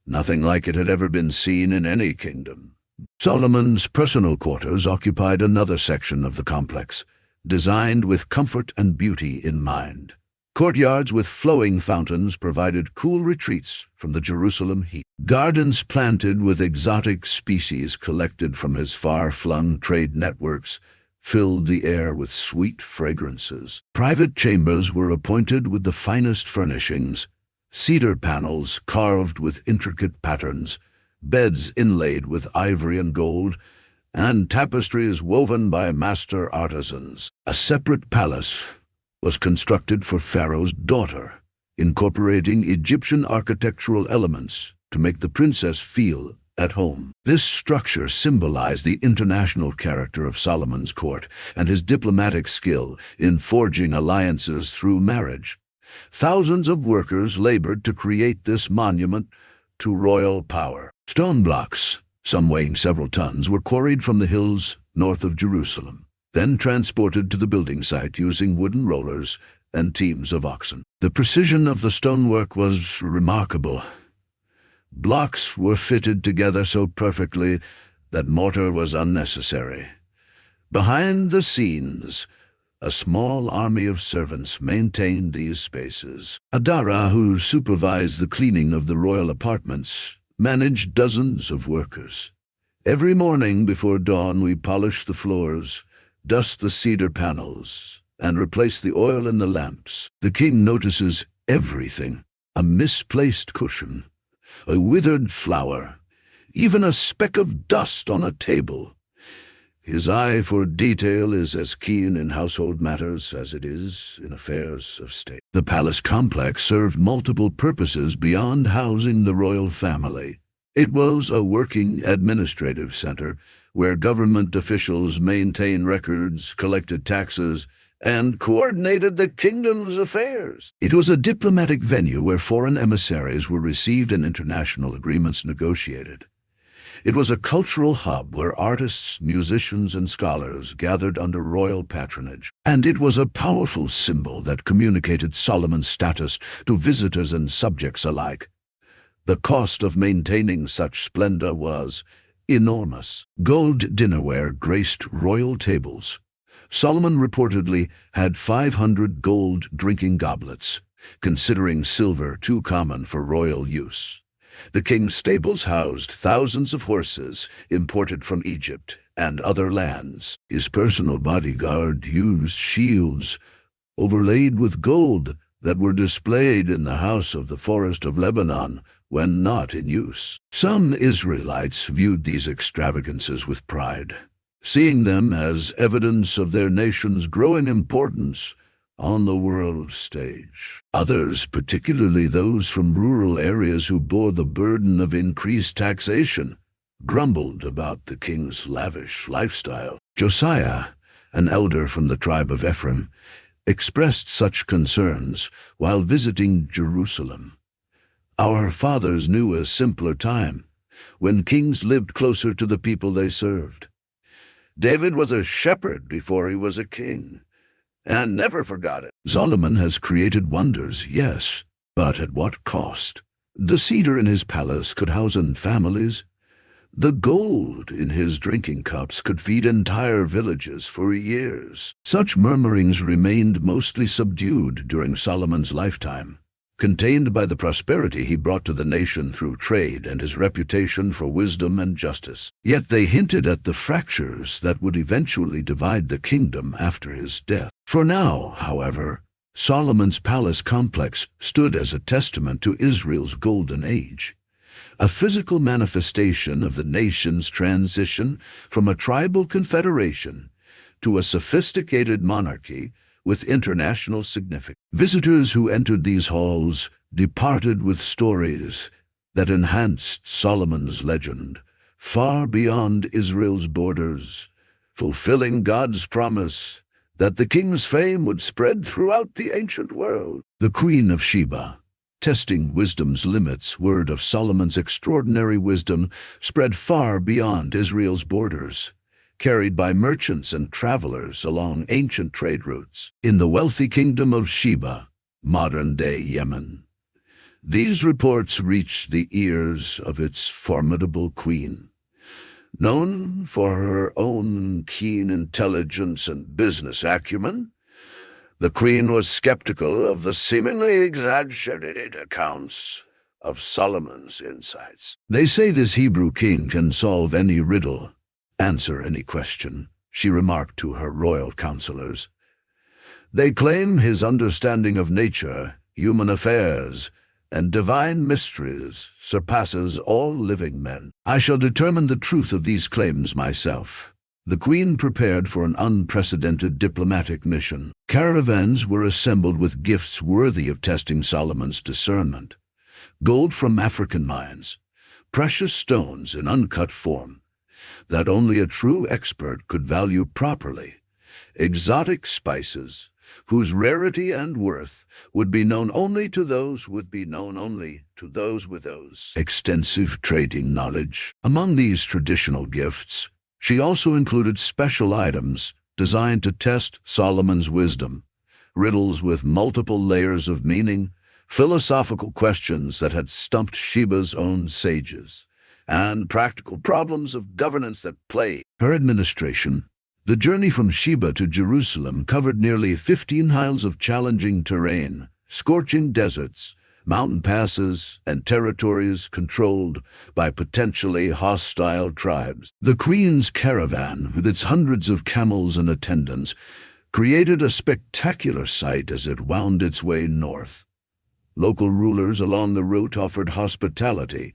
S1: Nothing like it had ever been seen in any kingdom. Solomon's personal quarters occupied another section of the complex, designed with comfort and beauty in mind. Courtyards with flowing fountains provided cool retreats from the Jerusalem heat. Gardens planted with exotic species collected from his far-flung trade networks filled the air with sweet fragrances. Private chambers were appointed with the finest furnishings, cedar panels carved with intricate patterns, beds inlaid with ivory and gold, and tapestries woven by master artisans. A separate palace was constructed for Pharaoh's daughter, incorporating Egyptian architectural elements to make the princess feel at home. This structure symbolized the international character of Solomon's court and his diplomatic skill in forging alliances through marriage. Thousands of workers labored to create this monument to royal power. Stone blocks, some weighing several tons, were quarried from the hills north of Jerusalem, then transported to the building site using wooden rollers and teams of oxen. The precision of the stonework was remarkable. Blocks were fitted together so perfectly that mortar was unnecessary. Behind the scenes, a small army of servants maintained these spaces. Adara, who supervised the cleaning of the royal apartments, managed dozens of workers. Every morning before dawn, we polished the floors, dust the cedar panels, and replace the oil in the lamps. The king notices everything: a misplaced cushion, a withered flower, even a speck of dust on a table. His eye for detail is as keen in household matters as it is in affairs of state. The palace complex served multiple purposes beyond housing the royal family. It was a working administrative center where government officials maintained records, collected taxes, and coordinated the kingdom's affairs. It was a diplomatic venue where foreign emissaries were received and international agreements negotiated. It was a cultural hub where artists, musicians, and scholars gathered under royal patronage. And it was a powerful symbol that communicated Solomon's status to visitors and subjects alike. The cost of maintaining such splendor was enormous. Gold dinnerware graced royal tables. Solomon reportedly had 500 gold drinking goblets, considering silver too common for royal use. The king's stables housed thousands of horses imported from Egypt and other lands. His personal bodyguard used shields overlaid with gold that were displayed in the house of the Forest of Lebanon when not in use. Some Israelites viewed these extravagances with pride, seeing them as evidence of their nation's growing importance on the world stage. Others, particularly those from rural areas who bore the burden of increased taxation, grumbled about the king's lavish lifestyle. Josiah, an elder from the tribe of Ephraim, expressed such concerns while visiting Jerusalem. "Our fathers knew a simpler time, when kings lived closer to the people they served. David was a shepherd before he was a king, and never forgot it." Solomon has created wonders, yes, but at what cost? The cedar in his palace could house families. The gold in his drinking cups could feed entire villages for years. Such murmurings remained mostly subdued during Solomon's lifetime, contained by the prosperity he brought to the nation through trade and his reputation for wisdom and justice. Yet they hinted at the fractures that would eventually divide the kingdom after his death. For now, however, Solomon's palace complex stood as a testament to Israel's golden age, a physical manifestation of the nation's transition from a tribal confederation to a sophisticated monarchy with international significance. Visitors who entered these halls departed with stories that enhanced Solomon's legend far beyond Israel's borders, fulfilling God's promise that the king's fame would spread throughout the ancient world. The Queen of Sheba, testing wisdom's limits, word of Solomon's extraordinary wisdom spread far beyond Israel's borders, carried by merchants and travelers along ancient trade routes. In the wealthy kingdom of Sheba, modern-day Yemen, these reports reached the ears of its formidable queen. Known for her own keen intelligence and business acumen, the queen was skeptical of the seemingly exaggerated accounts of Solomon's insights. "They say this Hebrew king can solve any riddle, answer any question," she remarked to her royal counselors. "They claim his understanding of nature, human affairs, and divine mysteries surpasses all living men. I shall determine the truth of these claims myself." The queen prepared for an unprecedented diplomatic mission. Caravans were assembled with gifts worthy of testing Solomon's discernment. Gold from African mines, precious stones in uncut form that only a true expert could value properly, exotic spices whose rarity and worth would be known only to those with extensive trading knowledge. Among these traditional gifts, she also included special items designed to test Solomon's wisdom, riddles with multiple layers of meaning, philosophical questions that had stumped Sheba's own sages, and practical problems of governance that plagued her administration. The journey from Sheba to Jerusalem covered nearly 15 miles of challenging terrain, scorching deserts, mountain passes, and territories controlled by potentially hostile tribes. The queen's caravan, with its hundreds of camels and attendants, created a spectacular sight as it wound its way north. Local rulers along the route offered hospitality,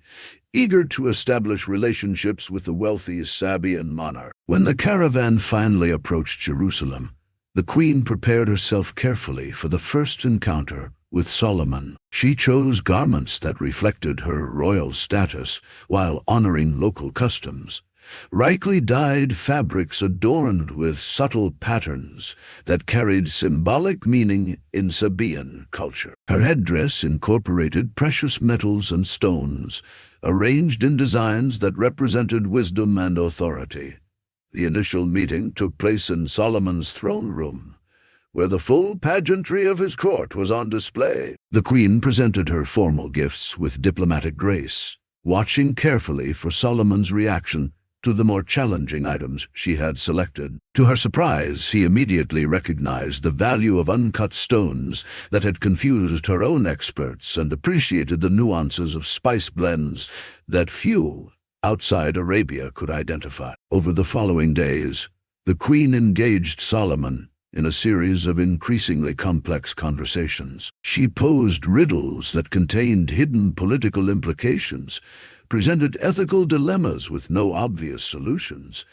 S1: eager to establish relationships with the wealthy Sabaean monarch. When the caravan finally approached Jerusalem, the queen prepared herself carefully for the first encounter with Solomon. She chose garments that reflected her royal status while honoring local customs. Richly dyed fabrics adorned with subtle patterns that carried symbolic meaning in Sabaean culture. Her headdress incorporated precious metals and stones, arranged in designs that represented wisdom and authority. The initial meeting took place in Solomon's throne room, where the full pageantry of his court was on display. The queen presented her formal gifts with diplomatic grace, watching carefully for Solomon's reaction to the more challenging items she had selected. To her surprise, he immediately recognized the value of uncut stones that had confused her own experts and appreciated the nuances of spice blends that few outside Arabia could identify. Over the following days, the queen engaged Solomon in a series of increasingly complex conversations. She posed riddles that contained hidden political implications, presented ethical dilemmas with no obvious solutions,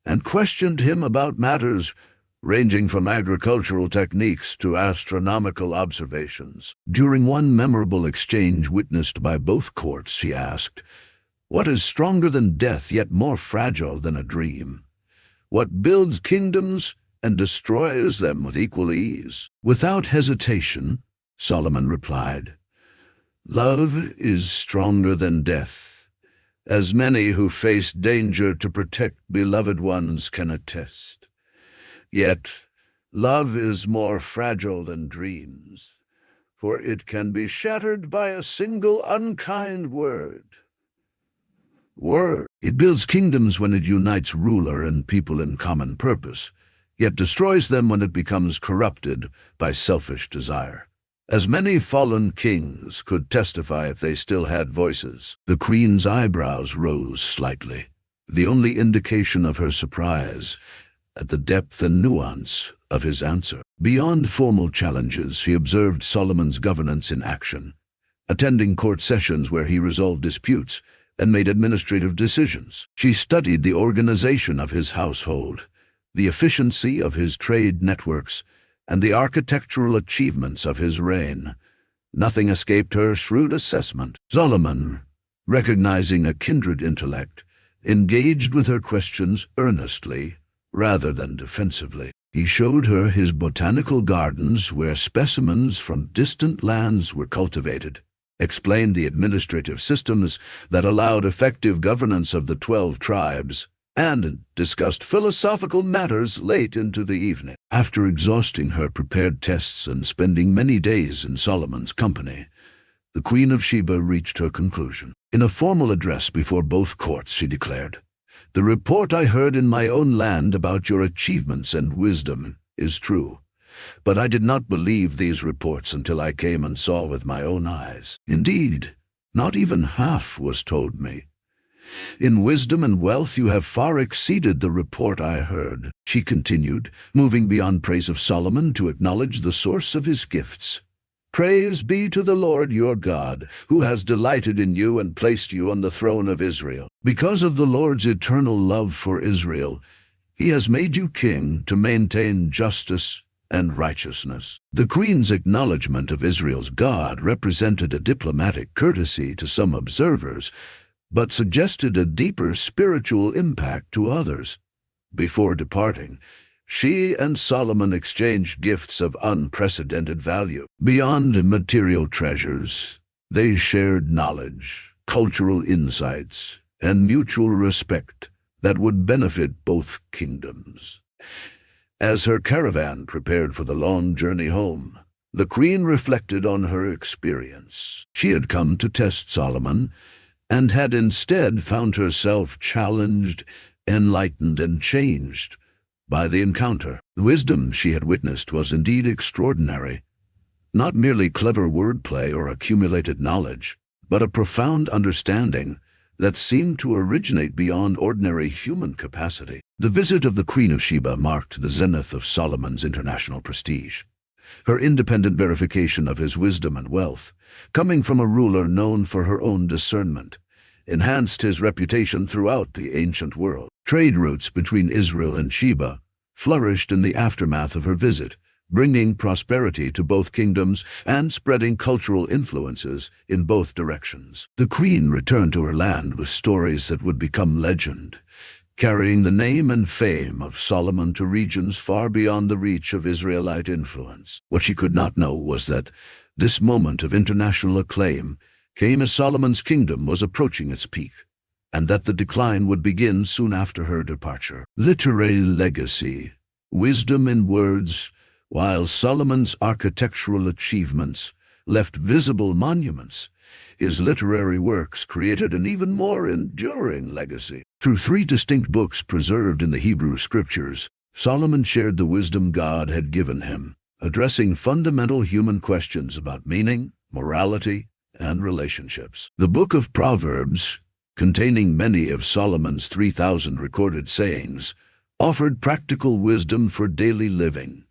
S1: and questioned him about matters ranging from agricultural techniques to astronomical observations. During one memorable exchange witnessed by both courts, he asked, "What is stronger than death yet more fragile than a dream? What builds kingdoms and destroys them with equal ease?" Without hesitation, Solomon replied, "Love is stronger than death, as many who face danger to protect beloved ones can attest. Yet, love is more fragile than dreams, for it can be shattered by a single unkind word. It builds kingdoms when it unites ruler and people in common purpose, yet destroys them when it becomes corrupted by selfish desire." As many fallen kings could testify if they still had voices. The queen's eyebrows rose slightly, the only indication of her surprise at the depth and nuance of his answer. Beyond formal challenges, he observed Solomon's governance in action, attending court sessions where he resolved disputes and made administrative decisions. She studied the organization of his household, the efficiency of his trade networks, and the architectural achievements of his reign. Nothing escaped her shrewd assessment. Solomon, recognizing a kindred intellect, engaged with her questions earnestly rather than defensively. He showed her his botanical gardens where specimens from distant lands were cultivated, explained the administrative systems that allowed effective governance of the 12 tribes, and discussed philosophical matters late into the evening. After exhausting her prepared tests and spending many days in Solomon's company, the Queen of Sheba reached her conclusion. In a formal address before both courts, she declared, "The report I heard in my own land about your achievements and wisdom is true, but I did not believe these reports until I came and saw with my own eyes. Indeed, not even half was told me. In wisdom and wealth you have far exceeded the report I heard," she continued, moving beyond praise of Solomon to acknowledge the source of his gifts. "Praise be to the Lord your God, who has delighted in you and placed you on the throne of Israel. Because of the Lord's eternal love for Israel, he has made you king to maintain justice and righteousness." The queen's acknowledgement of Israel's God represented a diplomatic courtesy to some observers, but suggested a deeper spiritual impact to others. Before departing, she and Solomon exchanged gifts of unprecedented value. Beyond material treasures, they shared knowledge, cultural insights, and mutual respect that would benefit both kingdoms. As her caravan prepared for the long journey home, the queen reflected on her experience. She had come to test Solomon, and had instead found herself challenged, enlightened, and changed by the encounter. The wisdom she had witnessed was indeed extraordinary, not merely clever wordplay or accumulated knowledge, but a profound understanding that seemed to originate beyond ordinary human capacity. The visit of the Queen of Sheba marked the zenith of Solomon's international prestige. Her independent verification of his wisdom and wealth, coming from a ruler known for her own discernment, enhanced his reputation throughout the ancient world. Trade routes between Israel and Sheba flourished in the aftermath of her visit, bringing prosperity to both kingdoms and spreading cultural influences in both directions. The queen returned to her land with stories that would become legend, carrying the name and fame of Solomon to regions far beyond the reach of Israelite influence. What she could not know was that this moment of international acclaim came as Solomon's kingdom was approaching its peak, and that the decline would begin soon after her departure. Literary legacy, wisdom in words, while Solomon's architectural achievements left visible monuments, his literary works created an even more enduring legacy. Through 3 distinct books preserved in the Hebrew Scriptures, Solomon shared the wisdom God had given him, addressing fundamental human questions about meaning, morality, and relationships. The Book of Proverbs, containing many of Solomon's 3,000 recorded sayings, offered practical wisdom for daily living.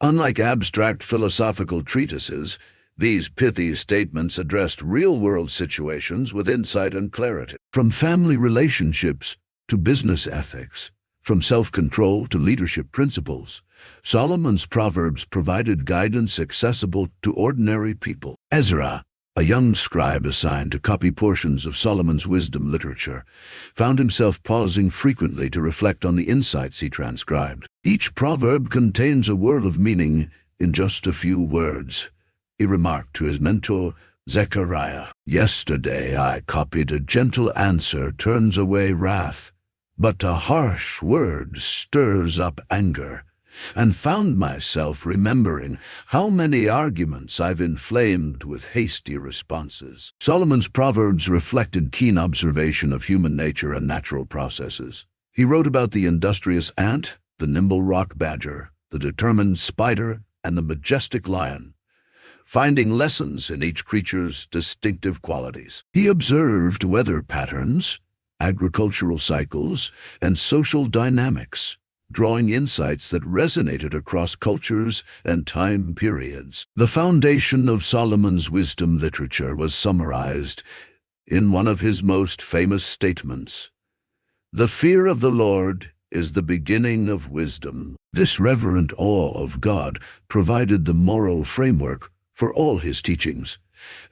S1: Unlike abstract philosophical treatises, these pithy statements addressed real-world situations with insight and clarity. From family relationships to business ethics, from self-control to leadership principles, Solomon's Proverbs provided guidance accessible to ordinary people. Ezra, a young scribe assigned to copy portions of Solomon's wisdom literature, found himself pausing frequently to reflect on the insights he transcribed. Each proverb contains a world of meaning in just a few words, he remarked to his mentor, Zechariah. "Yesterday I copied a gentle answer turns away wrath, but a harsh word stirs up anger, and found myself remembering how many arguments I've inflamed with hasty responses." Solomon's Proverbs reflected keen observation of human nature and natural processes. He wrote about the industrious ant, the nimble rock badger, the determined spider, and the majestic lion, finding lessons in each creature's distinctive qualities. He observed weather patterns, agricultural cycles, and social dynamics, drawing insights that resonated across cultures and time periods. The foundation of Solomon's wisdom literature was summarized in one of his most famous statements: "The fear of the Lord is the beginning of wisdom." This reverent awe of God provided the moral framework for all his teachings,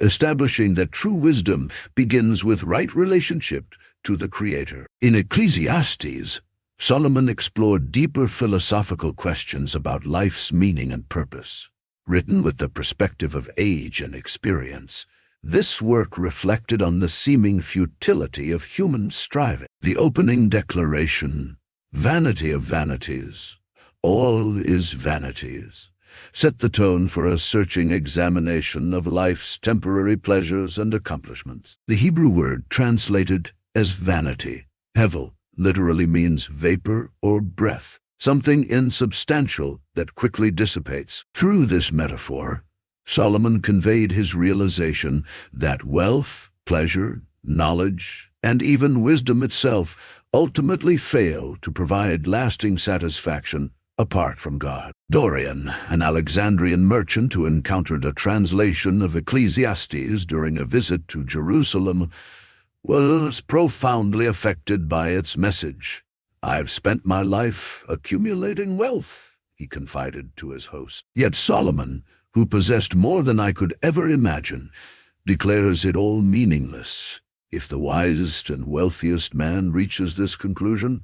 S1: establishing that true wisdom begins with right relationship to the Creator. In Ecclesiastes, Solomon explored deeper philosophical questions about life's meaning and purpose. Written with the perspective of age and experience, this work reflected on the seeming futility of human striving. The opening declaration, "Vanity of vanities, all is vanities," set the tone for a searching examination of life's temporary pleasures and accomplishments. The Hebrew word translated as vanity, hevel, literally means vapor or breath, something insubstantial that quickly dissipates. Through this metaphor, Solomon conveyed his realization that wealth, pleasure, knowledge, and even wisdom itself ultimately fail to provide lasting satisfaction apart from God. Dorian, an Alexandrian merchant who encountered a translation of Ecclesiastes during a visit to Jerusalem, was profoundly affected by its message. "I've spent my life accumulating wealth," he confided to his host. Yet Solomon, who possessed more than I could ever imagine, declares it all meaningless. If the wisest and wealthiest man reaches this conclusion,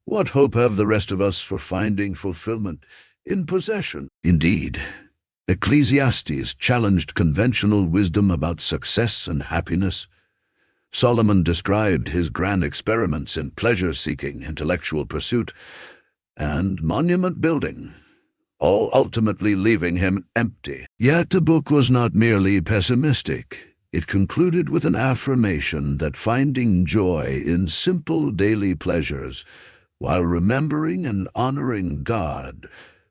S1: what hope have the rest of us for finding fulfillment in possession? Indeed, Ecclesiastes challenged conventional wisdom about success and happiness. Solomon described his grand experiments in pleasure-seeking, intellectual pursuit, and monument building, all ultimately leaving him empty. Yet the book was not merely pessimistic. It concluded with an affirmation that finding joy in simple daily pleasures, while remembering and honoring God,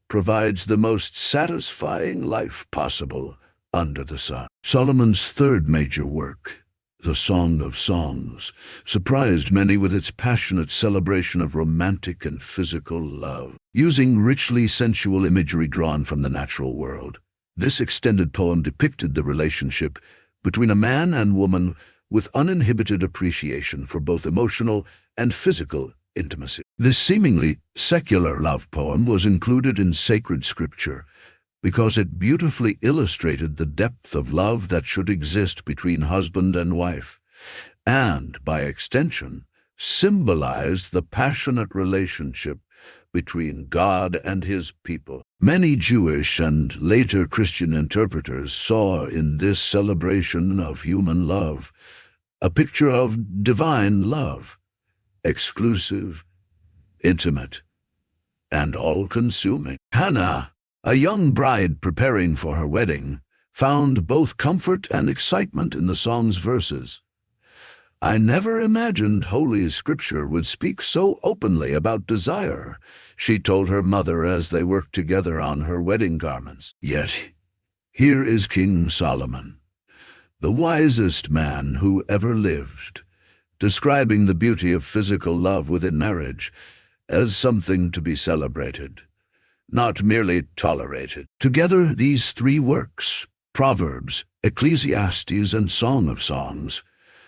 S1: provides the most satisfying life possible under the sun. Solomon's third major work, the Song of Songs, surprised many with its passionate celebration of romantic and physical love. Using richly sensual imagery drawn from the natural world, this extended poem depicted the relationship between a man and woman with uninhibited appreciation for both emotional and physical intimacy. This seemingly secular love poem was included in sacred scripture because it beautifully illustrated the depth of love that should exist between husband and wife, and, by extension, symbolized the passionate relationship between God and his people. Many Jewish and later Christian interpreters saw in this celebration of human love a picture of divine love, exclusive, intimate, and all-consuming. Hannah, a young bride preparing for her wedding, found both comfort and excitement in the song's verses. "I never imagined Holy Scripture would speak so openly about desire," she told her mother as they worked together on her wedding garments. Yet, here is King Solomon, the wisest man who ever lived, describing the beauty of physical love within marriage as something to be celebrated, not merely tolerated. Together, these three works, Proverbs, Ecclesiastes, and Song of Songs,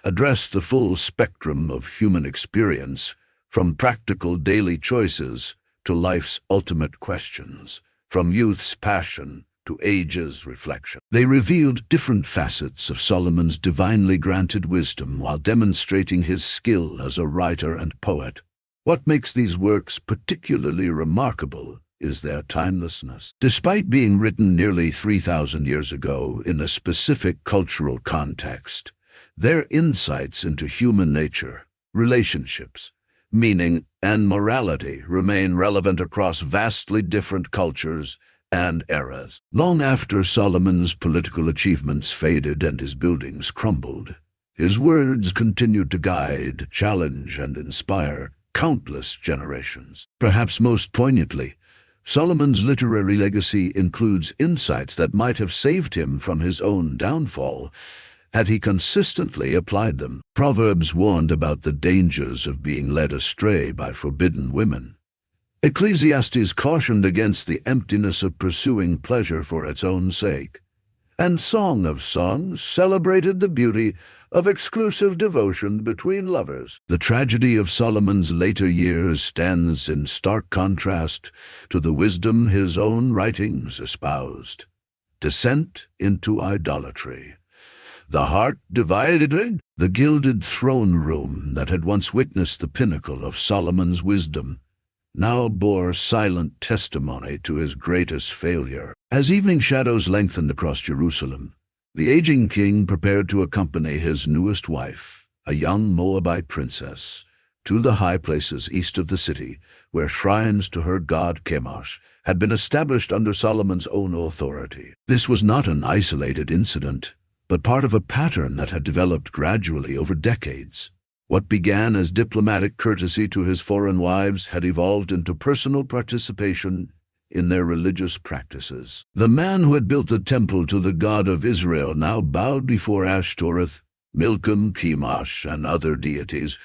S1: address the full spectrum of human experience, from practical daily choices to life's ultimate questions, from youth's passion to age's reflection. They revealed different facets of Solomon's divinely granted wisdom while demonstrating his skill as a writer and poet. What makes these works particularly remarkable is their timelessness. Despite being written nearly 3,000 years ago in a specific cultural context, their insights into human nature, relationships, meaning, and morality remain relevant across vastly different cultures and eras. Long after Solomon's political achievements faded and his buildings crumbled, his words continued to guide, challenge, and inspire countless generations. Perhaps most poignantly, Solomon's literary legacy includes insights that might have saved him from his own downfall had he consistently applied them. Proverbs warned about the dangers of being led astray by forbidden women. Ecclesiastes cautioned against the emptiness of pursuing pleasure for its own sake. And Song of Songs celebrated the beauty of exclusive devotion between lovers. The tragedy of Solomon's later years stands in stark contrast to the wisdom his own writings espoused. descent into idolatry. The heart divided. The gilded throne room that had once witnessed the pinnacle of Solomon's wisdom now bore silent testimony to his greatest failure. As evening shadows lengthened across Jerusalem, the aging king prepared to accompany his newest wife, a young Moabite princess, to the high places east of the city, where shrines to her god Chemosh had been established under Solomon's own authority. This was not an isolated incident, but part of a pattern that had developed gradually over decades. What began as diplomatic courtesy to his foreign wives had evolved into personal participation in their religious practices. The man who had built the temple to the God of Israel now bowed before Ashtoreth, Milcom, Chemosh, and other deities,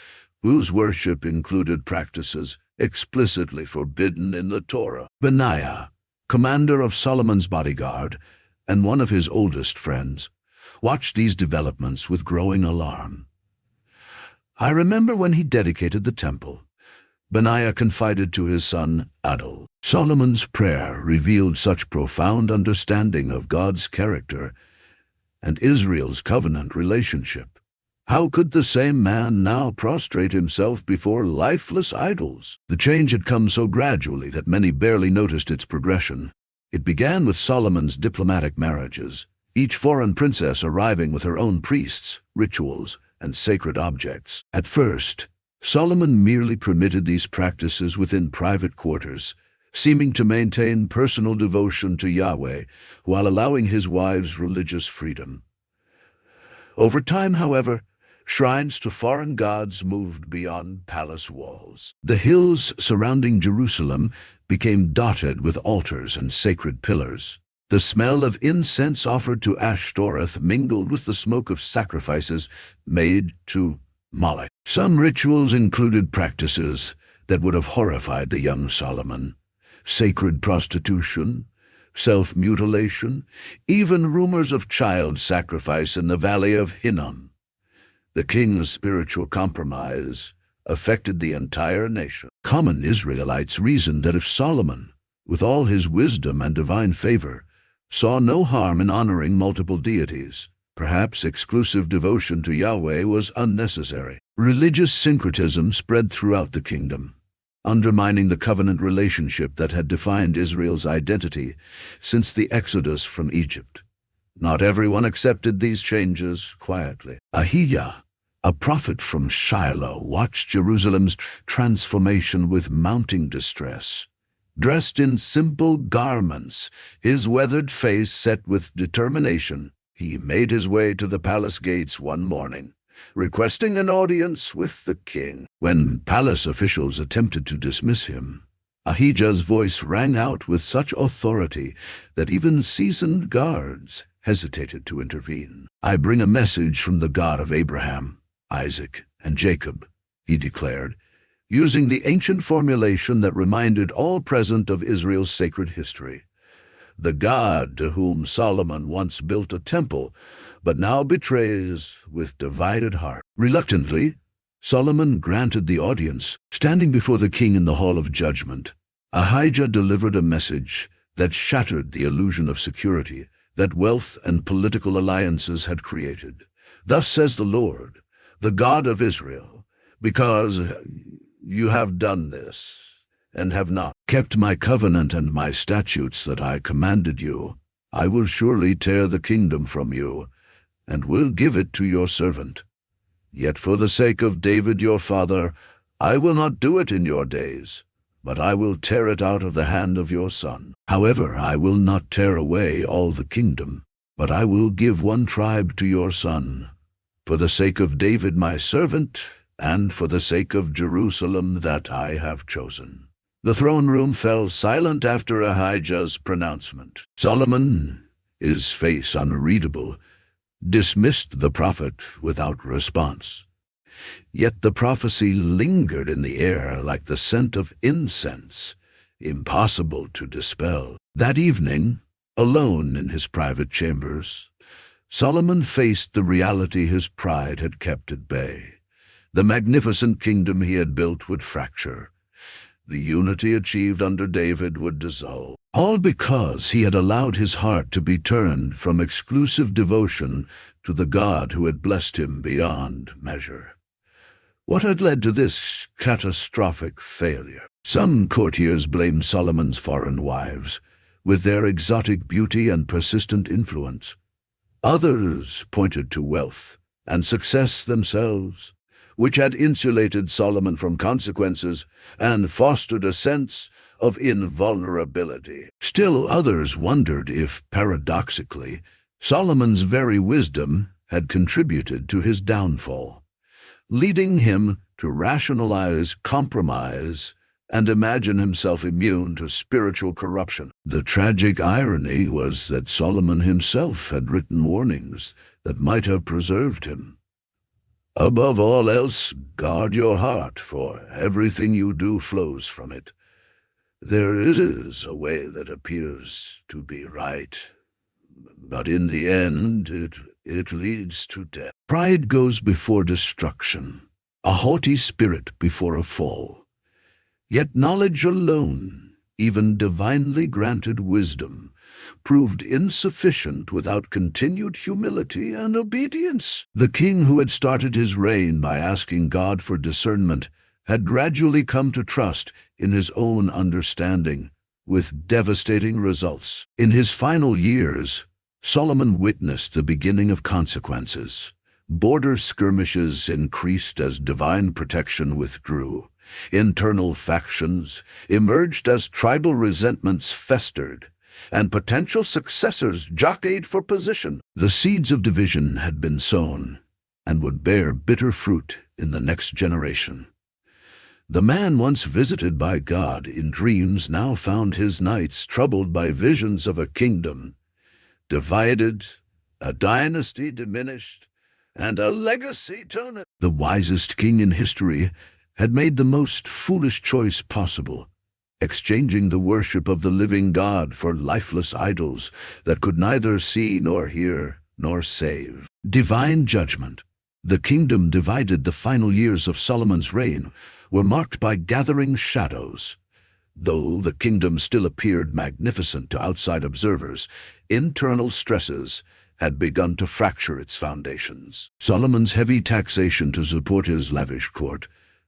S1: whose worship included practices explicitly forbidden in the Torah. Benaiah, commander of Solomon's bodyguard and one of his oldest friends, watched these developments with growing alarm. "I remember when he dedicated the temple," Benaiah confided to his son Adel. "Solomon's prayer revealed such profound understanding of God's character and Israel's covenant relationship. How could the same man now prostrate himself before lifeless idols?" The change had come so gradually that many barely noticed its progression. It began with Solomon's diplomatic marriages, each foreign princess arriving with her own priests, rituals, and sacred objects. At first, Solomon merely permitted these practices within private quarters, seeming to maintain personal devotion to Yahweh while allowing his wives religious freedom. Over time, however, shrines to foreign gods moved beyond palace walls. The hills surrounding Jerusalem became dotted with altars and sacred pillars. The smell of incense offered to Ashtoreth mingled with the smoke of sacrifices made to Moloch. Some rituals included practices that would have horrified the young Solomon: sacred prostitution, self-mutilation, even rumors of child sacrifice in the valley of Hinnom. The king's spiritual compromise affected the entire nation. Common Israelites reasoned that if Solomon, with all his wisdom and divine favor, saw no harm in honoring multiple deities, perhaps exclusive devotion to Yahweh was unnecessary. Religious syncretism spread throughout the kingdom, undermining the covenant relationship that had defined Israel's identity since the Exodus from Egypt. Not everyone accepted these changes quietly. Ahijah, a prophet from Shiloh, watched Jerusalem's transformation with mounting distress. Dressed in simple garments, his weathered face set with determination, he made his way to the palace gates one morning, requesting an audience with the king. When palace officials attempted to dismiss him, Ahijah's voice rang out with such authority that even seasoned guards hesitated to intervene. "I bring a message from the God of Abraham, Isaac, and Jacob," he declared, using the ancient formulation that reminded all present of Israel's sacred history. "The God to whom Solomon once built a temple, but now betrays with divided heart." Reluctantly, Solomon granted the audience. Standing before the king in the hall of judgment, Ahijah delivered a message that shattered the illusion of security that wealth and political alliances had created. "Thus says the Lord, the God of Israel, because you have done this, and have not kept my covenant and my statutes that I commanded you, I will surely tear the kingdom from you, and will give it to your servant. Yet for the sake of David your father, I will not do it in your days, but I will tear it out of the hand of your son. However, I will not tear away all the kingdom, but I will give one tribe to your son, for the sake of David my servant, and for the sake of Jerusalem that I have chosen." The throne room fell silent after Ahijah's pronouncement. Solomon, his face unreadable, dismissed the prophet without response. Yet the prophecy lingered in the air like the scent of incense, impossible to dispel. That evening, alone in his private chambers, Solomon faced the reality his pride had kept at bay. The magnificent kingdom he had built would fracture. The unity achieved under David would dissolve. All because he had allowed his heart to be turned from exclusive devotion to the God who had blessed him beyond measure. What had led to this catastrophic failure? Some courtiers blamed Solomon's foreign wives, with their exotic beauty and persistent influence. Others pointed to wealth and success themselves, which had insulated Solomon from consequences and fostered a sense of invulnerability. Still others wondered if, paradoxically, Solomon's very wisdom had contributed to his downfall, leading him to rationalize compromise and imagine himself immune to spiritual corruption. The tragic irony was that Solomon himself had written warnings that might have preserved him. Above all else, guard your heart, for everything you do flows from it. There is a way that appears to be right, but in the end it leads to death. Pride goes before destruction, a haughty spirit before a fall. Yet knowledge alone, even divinely granted wisdom, proved insufficient without continued humility and obedience. The king who had started his reign by asking God for discernment had gradually come to trust in his own understanding, with devastating results. In his final years, Solomon witnessed the beginning of consequences. Border skirmishes increased as divine protection withdrew. Internal factions emerged as tribal resentments festered, and potential successors jockeyed for position. The seeds of division had been sown and would bear bitter fruit in the next generation. The man once visited by God in dreams now found his nights troubled by visions of a kingdom divided, a dynasty diminished, and a legacy torn. The wisest king in history had made the most foolish choice possible, exchanging the worship of the living God for lifeless idols that could neither see nor hear nor save. Divine judgment. The kingdom divided. The final years of Solomon's reign were marked by gathering shadows. Though the kingdom still appeared magnificent to outside observers, internal stresses had begun to fracture its foundations. Solomon's heavy taxation to support his lavish court,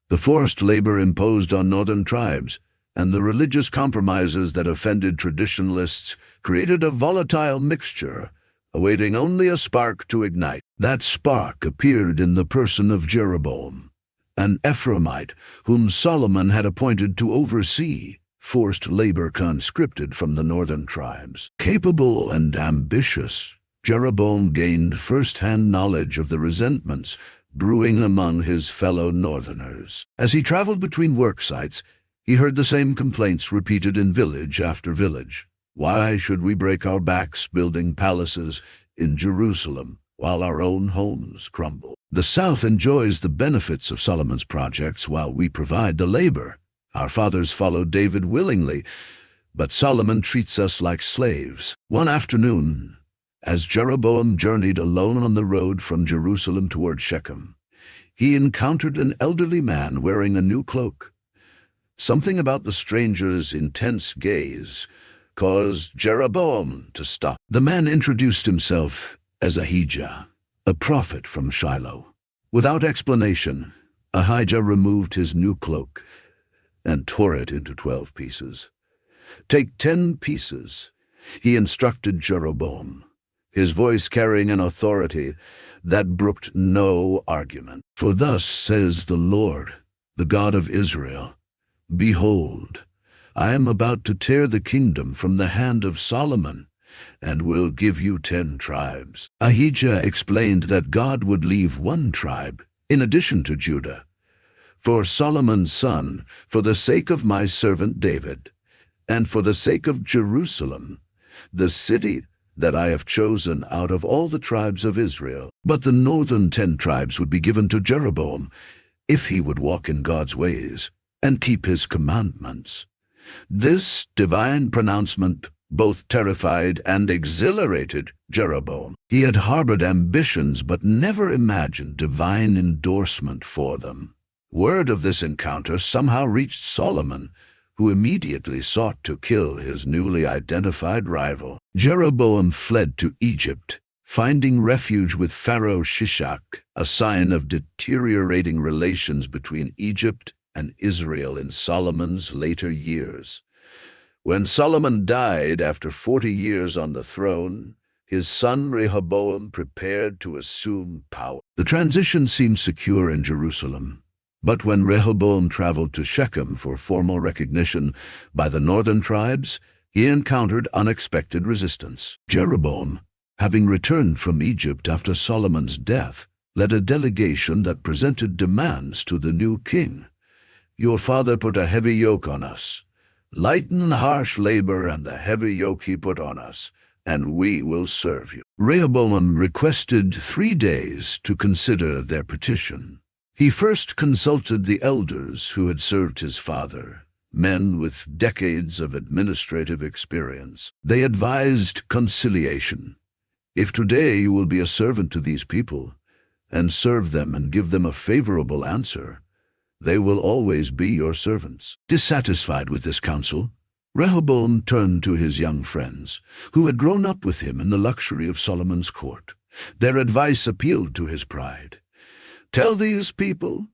S1: the forced labor imposed on northern tribes, and the religious compromises that offended traditionalists created a volatile mixture, awaiting only a spark to ignite. That spark appeared in the person of Jeroboam, an Ephraimite whom Solomon had appointed to oversee forced labor conscripted from the northern tribes. Capable and ambitious, Jeroboam gained first-hand knowledge of the resentments brewing among his fellow northerners. As he traveled between work sites, he heard the same complaints repeated in village after village. Why should we break our backs building palaces in Jerusalem while our own homes crumble? The South enjoys the benefits of Solomon's projects while we provide the labor. Our fathers followed David willingly, but Solomon treats us like slaves. One afternoon, as Jeroboam journeyed alone on the road from Jerusalem toward Shechem, he encountered an elderly man wearing a new cloak. Something about the stranger's intense gaze caused Jeroboam to stop. The man introduced himself as Ahijah, a prophet from Shiloh. Without explanation, Ahijah removed his new cloak and tore it into 12 pieces. "Take 10 pieces," he instructed Jeroboam, his voice carrying an authority that brooked no argument. "For thus says the Lord, the God of Israel, Behold, I am about to tear the kingdom from the hand of Solomon, and will give you 10 tribes. Ahijah explained that God would leave one tribe, in addition to Judah, for Solomon's son, for the sake of my servant David, and for the sake of Jerusalem, the city that I have chosen out of all the tribes of Israel. But the northern 10 tribes would be given to Jeroboam if he would walk in God's ways and keep his commandments. This divine pronouncement both terrified and exhilarated Jeroboam. He had harbored ambitions but never imagined divine endorsement for them. Word of this encounter somehow reached Solomon, who immediately sought to kill his newly identified rival. Jeroboam fled to Egypt, finding refuge with Pharaoh Shishak, a sign of deteriorating relations between Egypt and Israel in Solomon's later years. When Solomon died after 40 years on the throne, his son Rehoboam prepared to assume power. The transition seemed secure in Jerusalem, but when Rehoboam traveled to Shechem for formal recognition by the northern tribes, he encountered unexpected resistance. Jeroboam, having returned from Egypt after Solomon's death, led a delegation that presented demands to the new king. "Your father put a heavy yoke on us. Lighten harsh labor and the heavy yoke he put on us, and we will serve you." Rehoboam requested 3 days to consider their petition. He first consulted the elders who had served his father, men with decades of administrative experience. They advised conciliation. "If today you will be a servant to these people, and serve them and give them a favorable answer, they will always be your servants." Dissatisfied with this counsel, Rehoboam turned to his young friends, who had grown up with him in the luxury of Solomon's court. Their advice appealed to his pride. "Tell these people,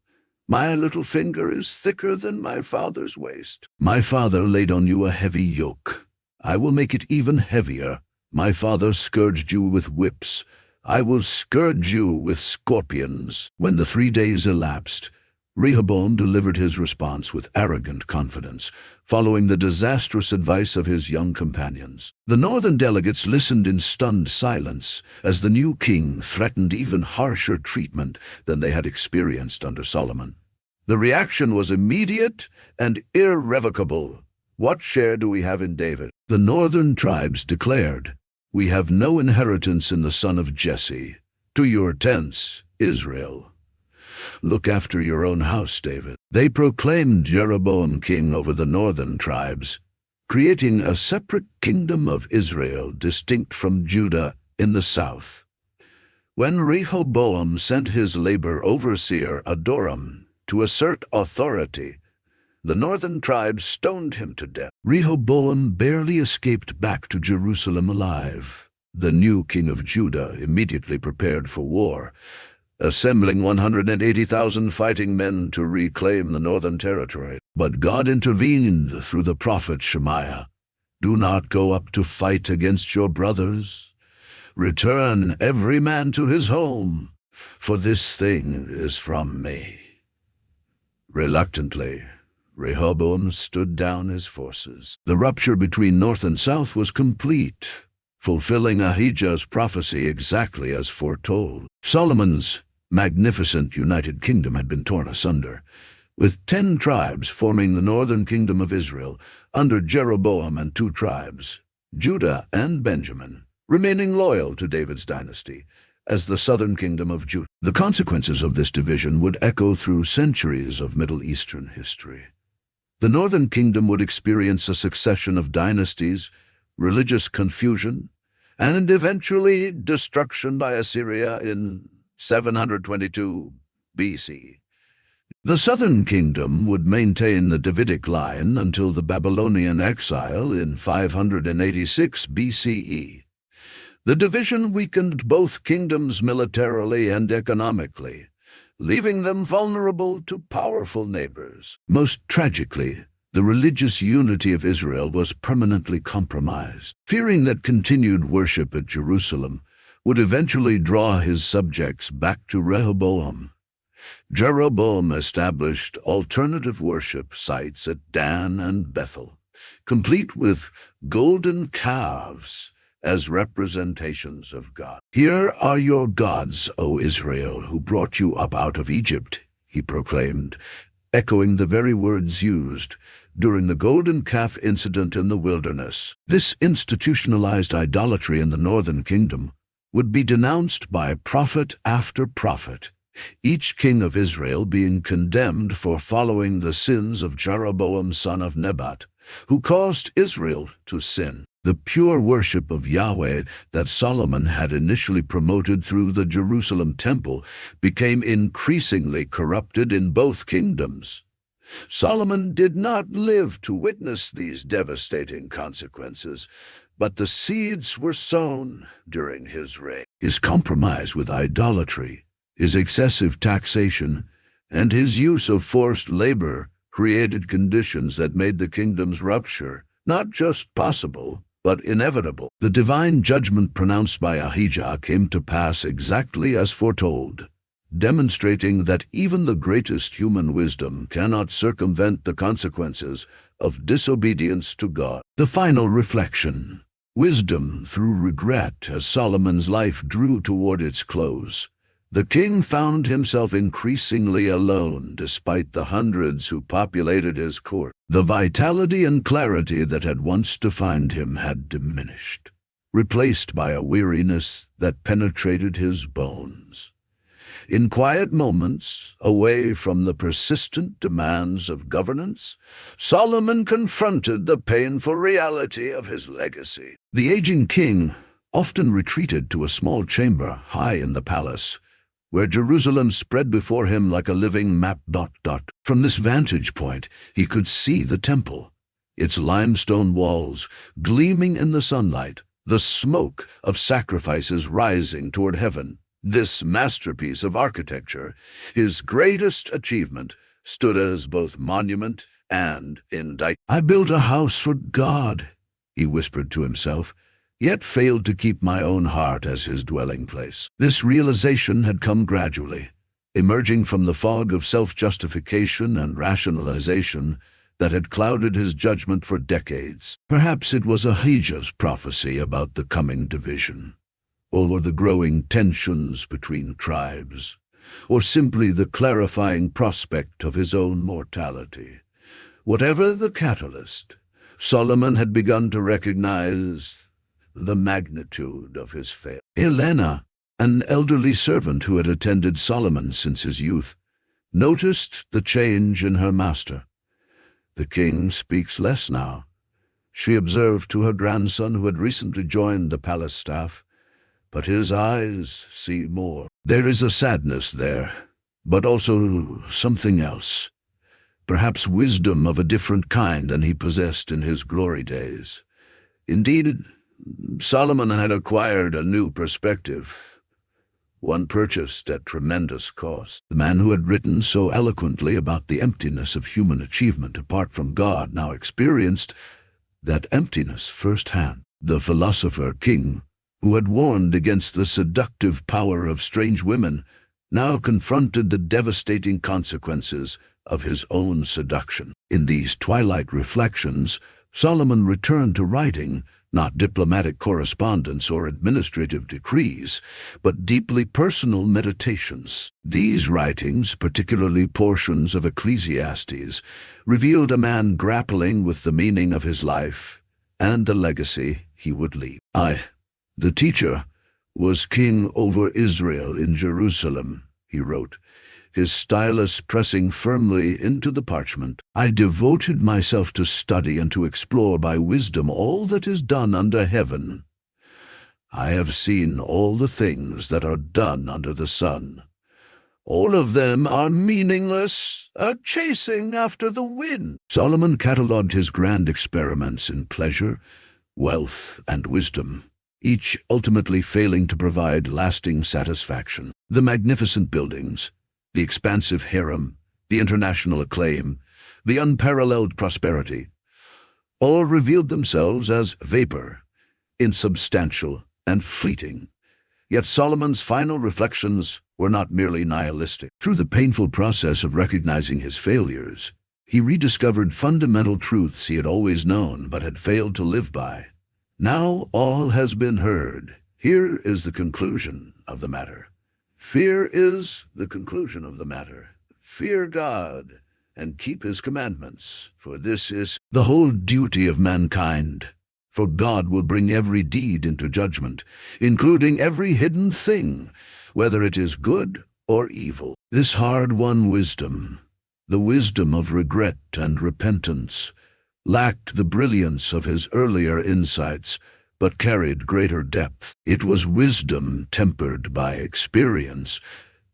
S1: my little finger is thicker than my father's waist. My father laid on you a heavy yoke. I will make it even heavier. My father scourged you with whips. I will scourge you with scorpions." When the 3 days elapsed, Rehoboam delivered his response with arrogant confidence, following the disastrous advice of his young companions. The northern delegates listened in stunned silence as the new king threatened even harsher treatment than they had experienced under Solomon. The reaction was immediate and irrevocable. "What share do we have in David?" The northern tribes declared, "We have no inheritance in the son of Jesse. To your tents, Israel. Look after your own house, David." They proclaimed Jeroboam king over the northern tribes, creating a separate kingdom of Israel distinct from Judah in the south. When Rehoboam sent his labor overseer Adoram to assert authority, the northern tribes stoned him to death. Rehoboam barely escaped back to Jerusalem alive. The new king of Judah immediately prepared for war, assembling 180,000 fighting men to reclaim the northern territory. But God intervened through the prophet Shemaiah. "Do not go up to fight against your brothers. Return every man to his home, for this thing is from me." Reluctantly, Rehoboam stood down his forces. The rupture between north and south was complete, fulfilling Ahijah's prophecy exactly as foretold. Solomon's magnificent United Kingdom had been torn asunder, with 10 tribes forming the northern kingdom of Israel under Jeroboam and 2 tribes, Judah and Benjamin, remaining loyal to David's dynasty as the southern kingdom of Judah. The consequences of this division would echo through centuries of Middle Eastern history. The northern kingdom would experience a succession of dynasties, religious confusion, and eventually destruction by Assyria in 722 BC. The southern kingdom would maintain the Davidic line until the Babylonian exile in 586 BCE. The division weakened both kingdoms militarily and economically, leaving them vulnerable to powerful neighbors. Most tragically, the religious unity of Israel was permanently compromised. Fearing that continued worship at Jerusalem would eventually draw his subjects back to Rehoboam, Jeroboam established alternative worship sites at Dan and Bethel, complete with golden calves as representations of God. "Here are your gods, O Israel, who brought you up out of Egypt," he proclaimed, echoing the very words used during the golden calf incident in the wilderness. This institutionalized idolatry in the northern kingdom would be denounced by prophet after prophet, each king of Israel being condemned for following the sins of Jeroboam son of Nebat, who caused Israel to sin. The pure worship of Yahweh that Solomon had initially promoted through the Jerusalem temple became increasingly corrupted in both kingdoms. Solomon did not live to witness these devastating consequences, but the seeds were sown during his reign. His compromise with idolatry, his excessive taxation, and his use of forced labor created conditions that made the kingdom's rupture not just possible, but inevitable. The divine judgment pronounced by Ahijah came to pass exactly as foretold, demonstrating that even the greatest human wisdom cannot circumvent the consequences of disobedience to God. The final reflection: wisdom through regret. As Solomon's life drew toward its close, the king found himself increasingly alone despite the hundreds who populated his court. The vitality and clarity that had once defined him had diminished, replaced by a weariness that penetrated his bones. In quiet moments, away from the persistent demands of governance, Solomon confronted the painful reality of his legacy. The aging king often retreated to a small chamber high in the palace, where Jerusalem spread before him like a living map. From this vantage point, he could see the temple, its limestone walls gleaming in the sunlight, the smoke of sacrifices rising toward heaven. This masterpiece of architecture, his greatest achievement, stood as both monument and indictment. "I built a house for God," he whispered to himself, yet failed to keep my own heart as his dwelling place. This realization had come gradually, emerging from the fog of self-justification and rationalization that had clouded his judgment for decades. Perhaps it was Ahijah's prophecy about the coming division, or the growing tensions between tribes, or simply the clarifying prospect of his own mortality. Whatever the catalyst, Solomon had begun to recognize the magnitude of his failure. Helena, an elderly servant who had attended Solomon since his youth, noticed the change in her master. "The king speaks less now," she observed to her grandson who had recently joined the palace staff, "but his eyes see more. There is a sadness there, but also something else, perhaps wisdom of a different kind than he possessed in his glory days." Indeed, Solomon had acquired a new perspective, one purchased at tremendous cost. The man who had written so eloquently about the emptiness of human achievement apart from God now experienced that emptiness firsthand. The philosopher king, who had warned against the seductive power of strange women, now confronted the devastating consequences of his own seduction. In these twilight reflections, Solomon returned to writing, not diplomatic correspondence or administrative decrees, but deeply personal meditations. These writings, particularly portions of Ecclesiastes, revealed a man grappling with the meaning of his life and the legacy he would leave. "I, the teacher, was king over Israel in Jerusalem," he wrote, his stylus pressing firmly into the parchment. "I devoted myself to study and to explore by wisdom all that is done under heaven. I have seen all the things that are done under the sun. All of them are meaningless, a chasing after the wind." Solomon catalogued his grand experiments in pleasure, wealth, and wisdom, each ultimately failing to provide lasting satisfaction. The magnificent buildings, the expansive harem, the international acclaim, the unparalleled prosperity, all revealed themselves as vapor, insubstantial and fleeting. Yet Solomon's final reflections were not merely nihilistic. Through the painful process of recognizing his failures, he rediscovered fundamental truths he had always known but had failed to live by. Now all has been heard. Here is the conclusion of the matter. Fear is the conclusion of the matter. Fear God and keep his commandments, for this is the whole duty of mankind. For God will bring every deed into judgment, including every hidden thing, whether it is good or evil. This hard-won wisdom, the wisdom of regret and repentance, lacked the brilliance of his earlier insights, but carried greater depth. It was wisdom tempered by experience,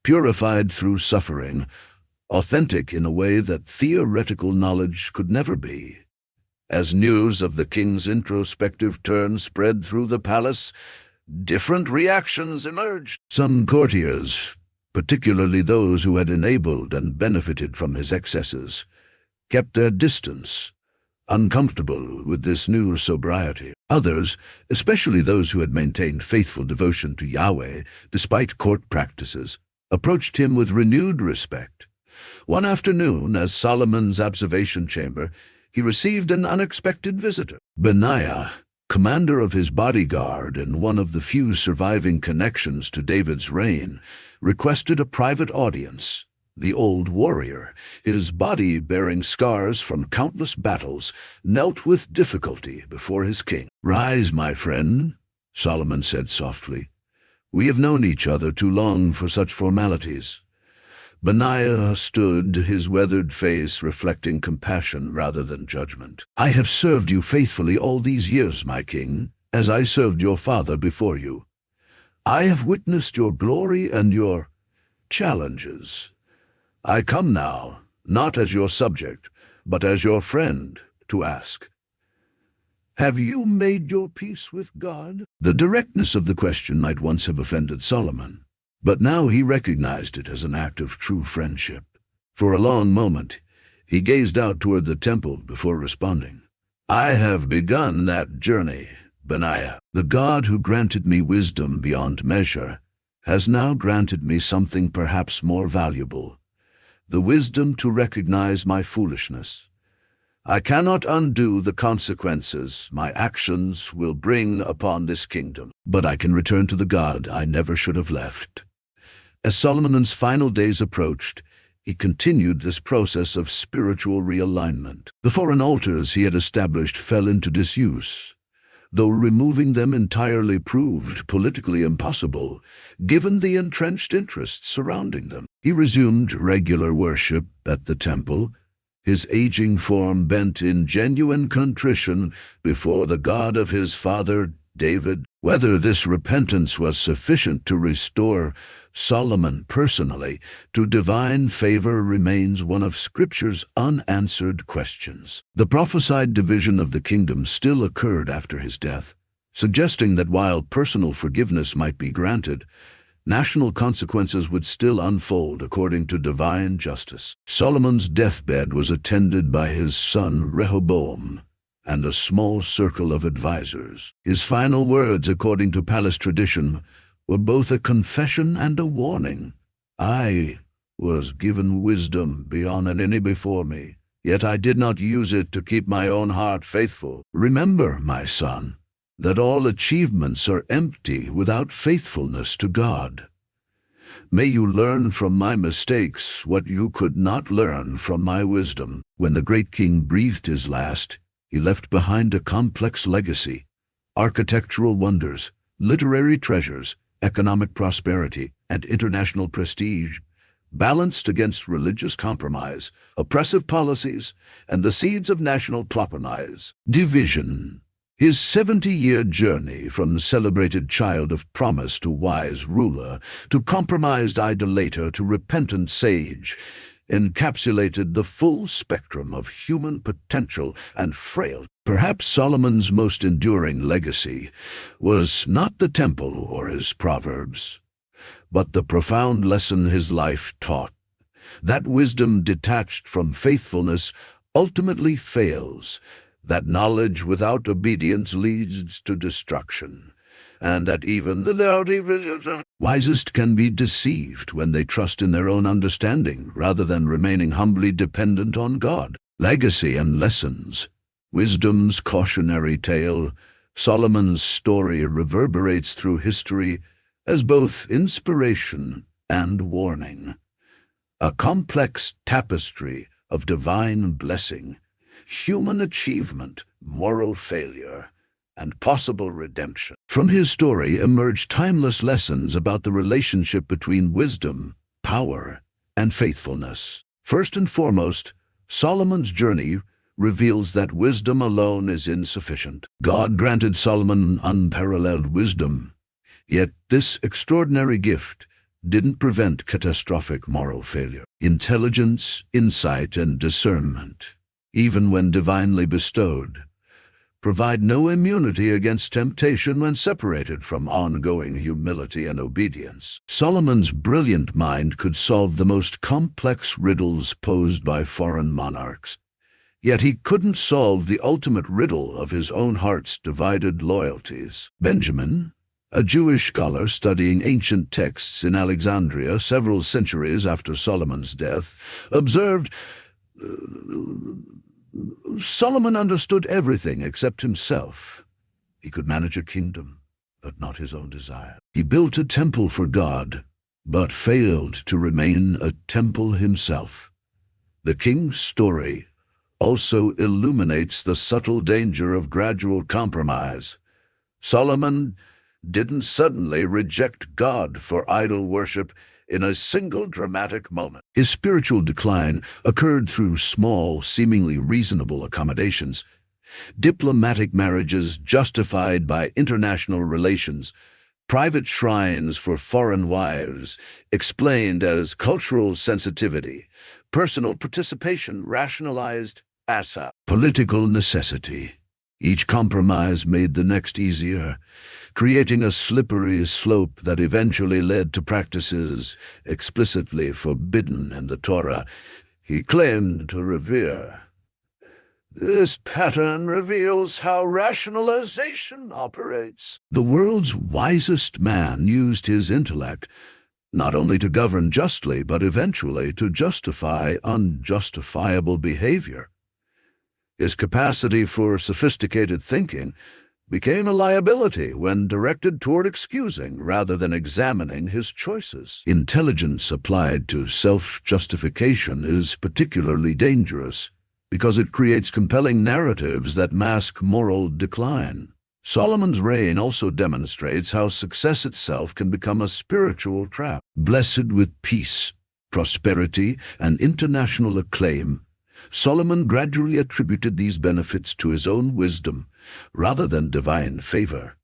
S1: purified through suffering, authentic in a way that theoretical knowledge could never be. As news of the king's introspective turn spread through the palace, different reactions emerged. Some courtiers, particularly those who had enabled and benefited from his excesses, kept their distance, uncomfortable with this new sobriety. Others, especially those who had maintained faithful devotion to Yahweh despite court practices, approached him with renewed respect. One afternoon, as Solomon's observation chamber, he received an unexpected visitor. Benaiah, commander of his bodyguard and one of the few surviving connections to David's reign, requested a private audience. The old warrior, his body bearing scars from countless battles, knelt with difficulty before his king. "Rise, my friend," Solomon said softly. "We have known each other too long for such formalities." Benaiah stood, his weathered face reflecting compassion rather than judgment. "I have served you faithfully all these years, my king, as I served your father before you. I have witnessed your glory and your challenges. I come now, not as your subject, but as your friend, to ask, have you made your peace with God?" The directness of the question might once have offended Solomon, but now he recognized it as an act of true friendship. For a long moment, he gazed out toward the temple before responding. "I have begun that journey, Benaiah. The God who granted me wisdom beyond measure has now granted me something perhaps more valuable, the wisdom to recognize my foolishness. I cannot undo the consequences my actions will bring upon this kingdom, but I can return to the God I never should have left." As Solomon's final days approached, he continued this process of spiritual realignment. The foreign altars he had established fell into disuse, though removing them entirely proved politically impossible, given the entrenched interests surrounding them. He resumed regular worship at the temple, his aging form bent in genuine contrition before the God of his father David. Whether this repentance was sufficient to restore Solomon personally to divine favor remains one of Scripture's unanswered questions. The prophesied division of the kingdom still occurred after his death, suggesting that while personal forgiveness might be granted, national consequences would still unfold according to divine justice. Solomon's deathbed was attended by his son Rehoboam and a small circle of advisors. His final words, according to palace tradition, were both a confession and a warning. "I was given wisdom beyond any before me, yet I did not use it to keep my own heart faithful. Remember, my son, that all achievements are empty without faithfulness to God. May you learn from my mistakes what you could not learn from my wisdom." When the great king breathed his last, he left behind a complex legacy: architectural wonders, literary treasures, economic prosperity, and international prestige, balanced against religious compromise, oppressive policies, and the seeds of national compromise. Division. His 70-year journey from celebrated child of promise to wise ruler, to compromised idolater to repentant sage, encapsulated the full spectrum of human potential and frailty. Perhaps Solomon's most enduring legacy was not the temple or his proverbs, but the profound lesson his life taught, that wisdom detached from faithfulness ultimately fails, that knowledge without obedience leads to destruction, and that even the wisest can be deceived when they trust in their own understanding rather than remaining humbly dependent on God. Legacy and lessons. Wisdom's cautionary tale, Solomon's story reverberates through history as both inspiration and warning. A complex tapestry of divine blessing, human achievement, moral failure, and possible redemption. From his story emerge timeless lessons about the relationship between wisdom, power, and faithfulness. First and foremost, Solomon's journey reveals that wisdom alone is insufficient. God granted Solomon unparalleled wisdom, yet this extraordinary gift didn't prevent catastrophic moral failure. intelligence, insight, and discernment, even when divinely bestowed, provide no immunity against temptation when separated from ongoing humility and obedience. Solomon's brilliant mind could solve the most complex riddles posed by foreign monarchs, yet he couldn't solve the ultimate riddle of his own heart's divided loyalties. Benjamin, a Jewish scholar studying ancient texts in Alexandria several centuries after Solomon's death, observed, Solomon understood everything except himself. He could manage a kingdom, but not his own desire. He built a temple for God, but failed to remain a temple himself. The king's story also illuminates the subtle danger of gradual compromise. Solomon didn't suddenly reject God for idol worship in a single dramatic moment. His spiritual decline occurred through small, seemingly reasonable accommodations. Diplomatic marriages justified by international relations, private shrines for foreign wives explained as cultural sensitivity, personal participation rationalized as a political necessity. Each compromise made the next easier, creating a slippery slope that eventually led to practices explicitly forbidden in the Torah he claimed to revere. This pattern reveals how rationalization operates. The world's wisest man used his intellect not only to govern justly, but eventually to justify unjustifiable behavior. His capacity for sophisticated thinking became a liability when directed toward excusing rather than examining his choices. Intelligence applied to self-justification is particularly dangerous because it creates compelling narratives that mask moral decline. Solomon's reign also demonstrates how success itself can become a spiritual trap. Blessed with peace, prosperity, and international acclaim, Solomon gradually attributed these benefits to his own wisdom rather than divine favor.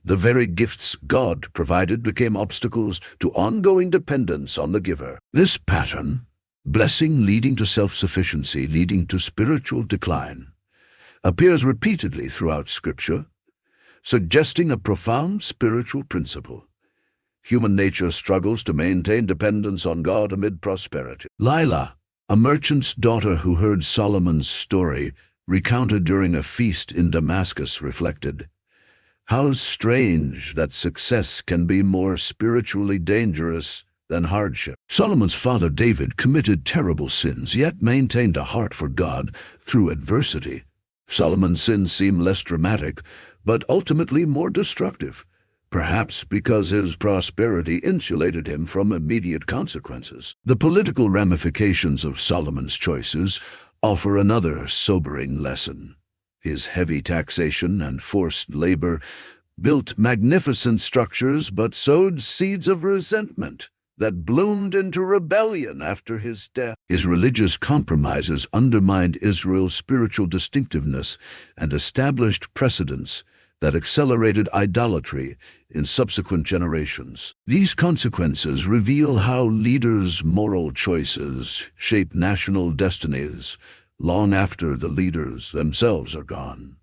S1: The very gifts God provided became obstacles to ongoing dependence on the giver. This pattern, blessing leading to self-sufficiency, leading to spiritual decline, appears repeatedly throughout Scripture, suggesting a profound spiritual principle. Human nature struggles to maintain dependence on God amid prosperity. Lila, a merchant's daughter who heard Solomon's story recounted during a feast in Damascus, reflected, "How strange that success can be more spiritually dangerous than hardship." Solomon's father David committed terrible sins, yet maintained a heart for God through adversity. Solomon's sins seem less dramatic, but ultimately more destructive, perhaps because his prosperity insulated him from immediate consequences. The political ramifications of Solomon's choices offer another sobering lesson. His heavy taxation and forced labor built magnificent structures but sowed seeds of resentment that bloomed into rebellion after his death. His religious compromises undermined Israel's spiritual distinctiveness and established precedents that accelerated idolatry in subsequent generations. These consequences reveal how leaders' moral choices shape national destinies long after the leaders themselves are gone.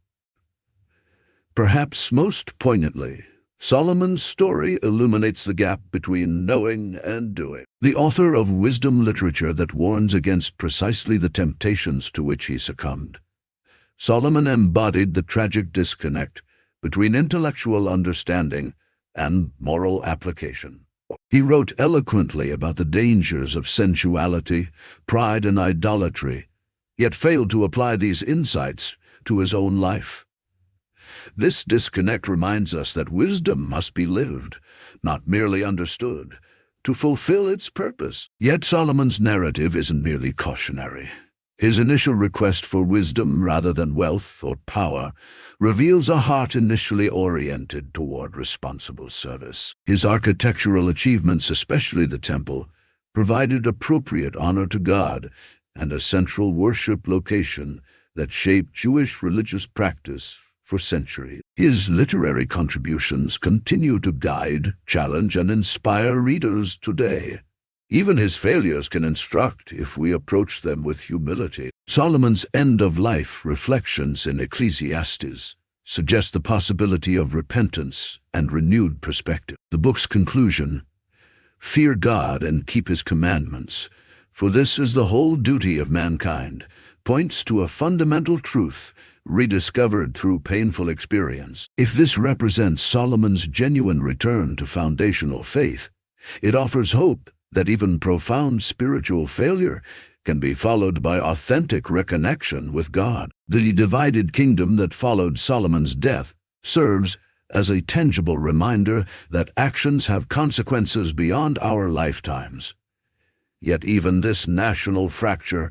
S1: Perhaps most poignantly, Solomon's story illuminates the gap between knowing and doing. The author of wisdom literature that warns against precisely the temptations to which he succumbed. Solomon embodied the tragic disconnect between intellectual understanding and moral application. He wrote eloquently about the dangers of sensuality, pride, and idolatry, yet failed to apply these insights to his own life. This disconnect reminds us that wisdom must be lived, not merely understood, to fulfill its purpose. Yet Solomon's narrative isn't merely cautionary. His initial request for wisdom rather than wealth or power reveals a heart initially oriented toward responsible service. His architectural achievements, especially the temple, provided appropriate honor to God and a central worship location that shaped Jewish religious practice for centuries. His literary contributions continue to guide, challenge, and inspire readers today. Even his failures can instruct if we approach them with humility. Solomon's end-of-life reflections in Ecclesiastes suggest the possibility of repentance and renewed perspective. The book's conclusion, "Fear God and keep his commandments, for this is the whole duty of mankind," points to a fundamental truth rediscovered through painful experience. If this represents Solomon's genuine return to foundational faith, it offers hope that even profound spiritual failure can be followed by authentic reconnection with God. The divided kingdom that followed Solomon's death serves as a tangible reminder that actions have consequences beyond our lifetimes. Yet even this national fracture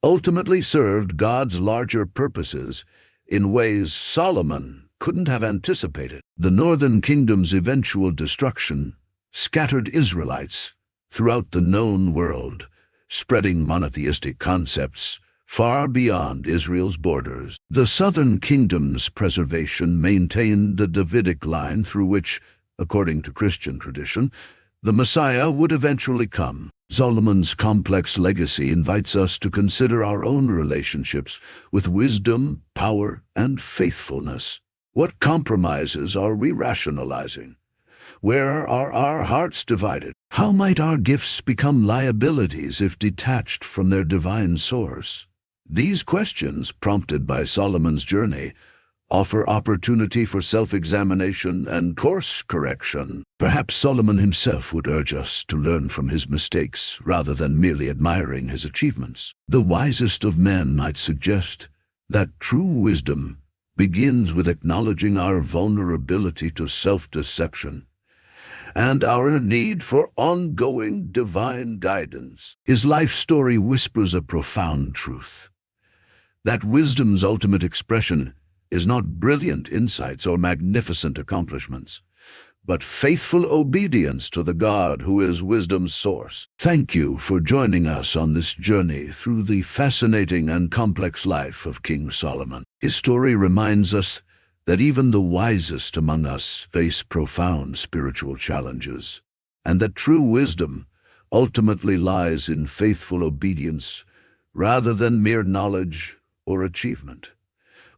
S1: ultimately served God's larger purposes in ways Solomon couldn't have anticipated. The northern kingdom's eventual destruction scattered Israelites throughout the known world, spreading monotheistic concepts far beyond Israel's borders. The southern kingdom's preservation maintained the Davidic line through which, according to Christian tradition, the Messiah would eventually come. Solomon's complex legacy invites us to consider our own relationships with wisdom, power, and faithfulness. What compromises are we rationalizing? Where are our hearts divided? How might our gifts become liabilities if detached from their divine source? These questions, prompted by Solomon's journey, offer opportunity for self-examination and course correction. Perhaps Solomon himself would urge us to learn from his mistakes rather than merely admiring his achievements. The wisest of men might suggest that true wisdom begins with acknowledging our vulnerability to self-deception and our need for ongoing divine guidance. His life story whispers a profound truth: that wisdom's ultimate expression is not brilliant insights or magnificent accomplishments, but faithful obedience to the God who is wisdom's source. Thank you for joining us on this journey through the fascinating and complex life of King Solomon. His story reminds us that even the wisest among us face profound spiritual challenges, and that true wisdom ultimately lies in faithful obedience rather than mere knowledge or achievement.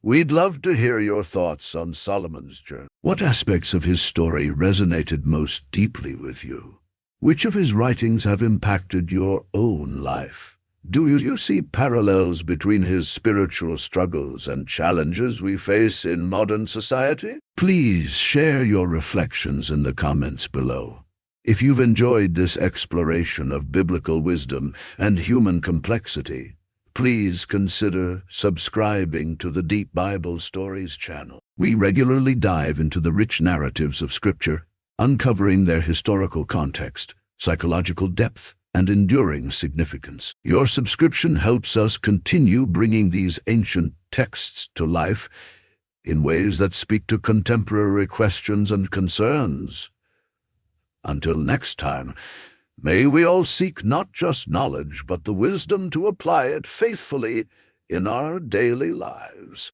S1: We'd love to hear your thoughts on Solomon's journey. What aspects of his story resonated most deeply with you? Which of his writings have impacted your own life? Do you see parallels between his spiritual struggles and challenges we face in modern society? Please share your reflections in the comments below. If you've enjoyed this exploration of biblical wisdom and human complexity, please consider subscribing to the Deep Bible Stories channel. We regularly dive into the rich narratives of Scripture, uncovering their historical context, psychological depth, and enduring significance. Your subscription helps us continue bringing these ancient texts to life in ways that speak to contemporary questions and concerns. Until next time, may we all seek not just knowledge, but the wisdom to apply it faithfully in our daily lives.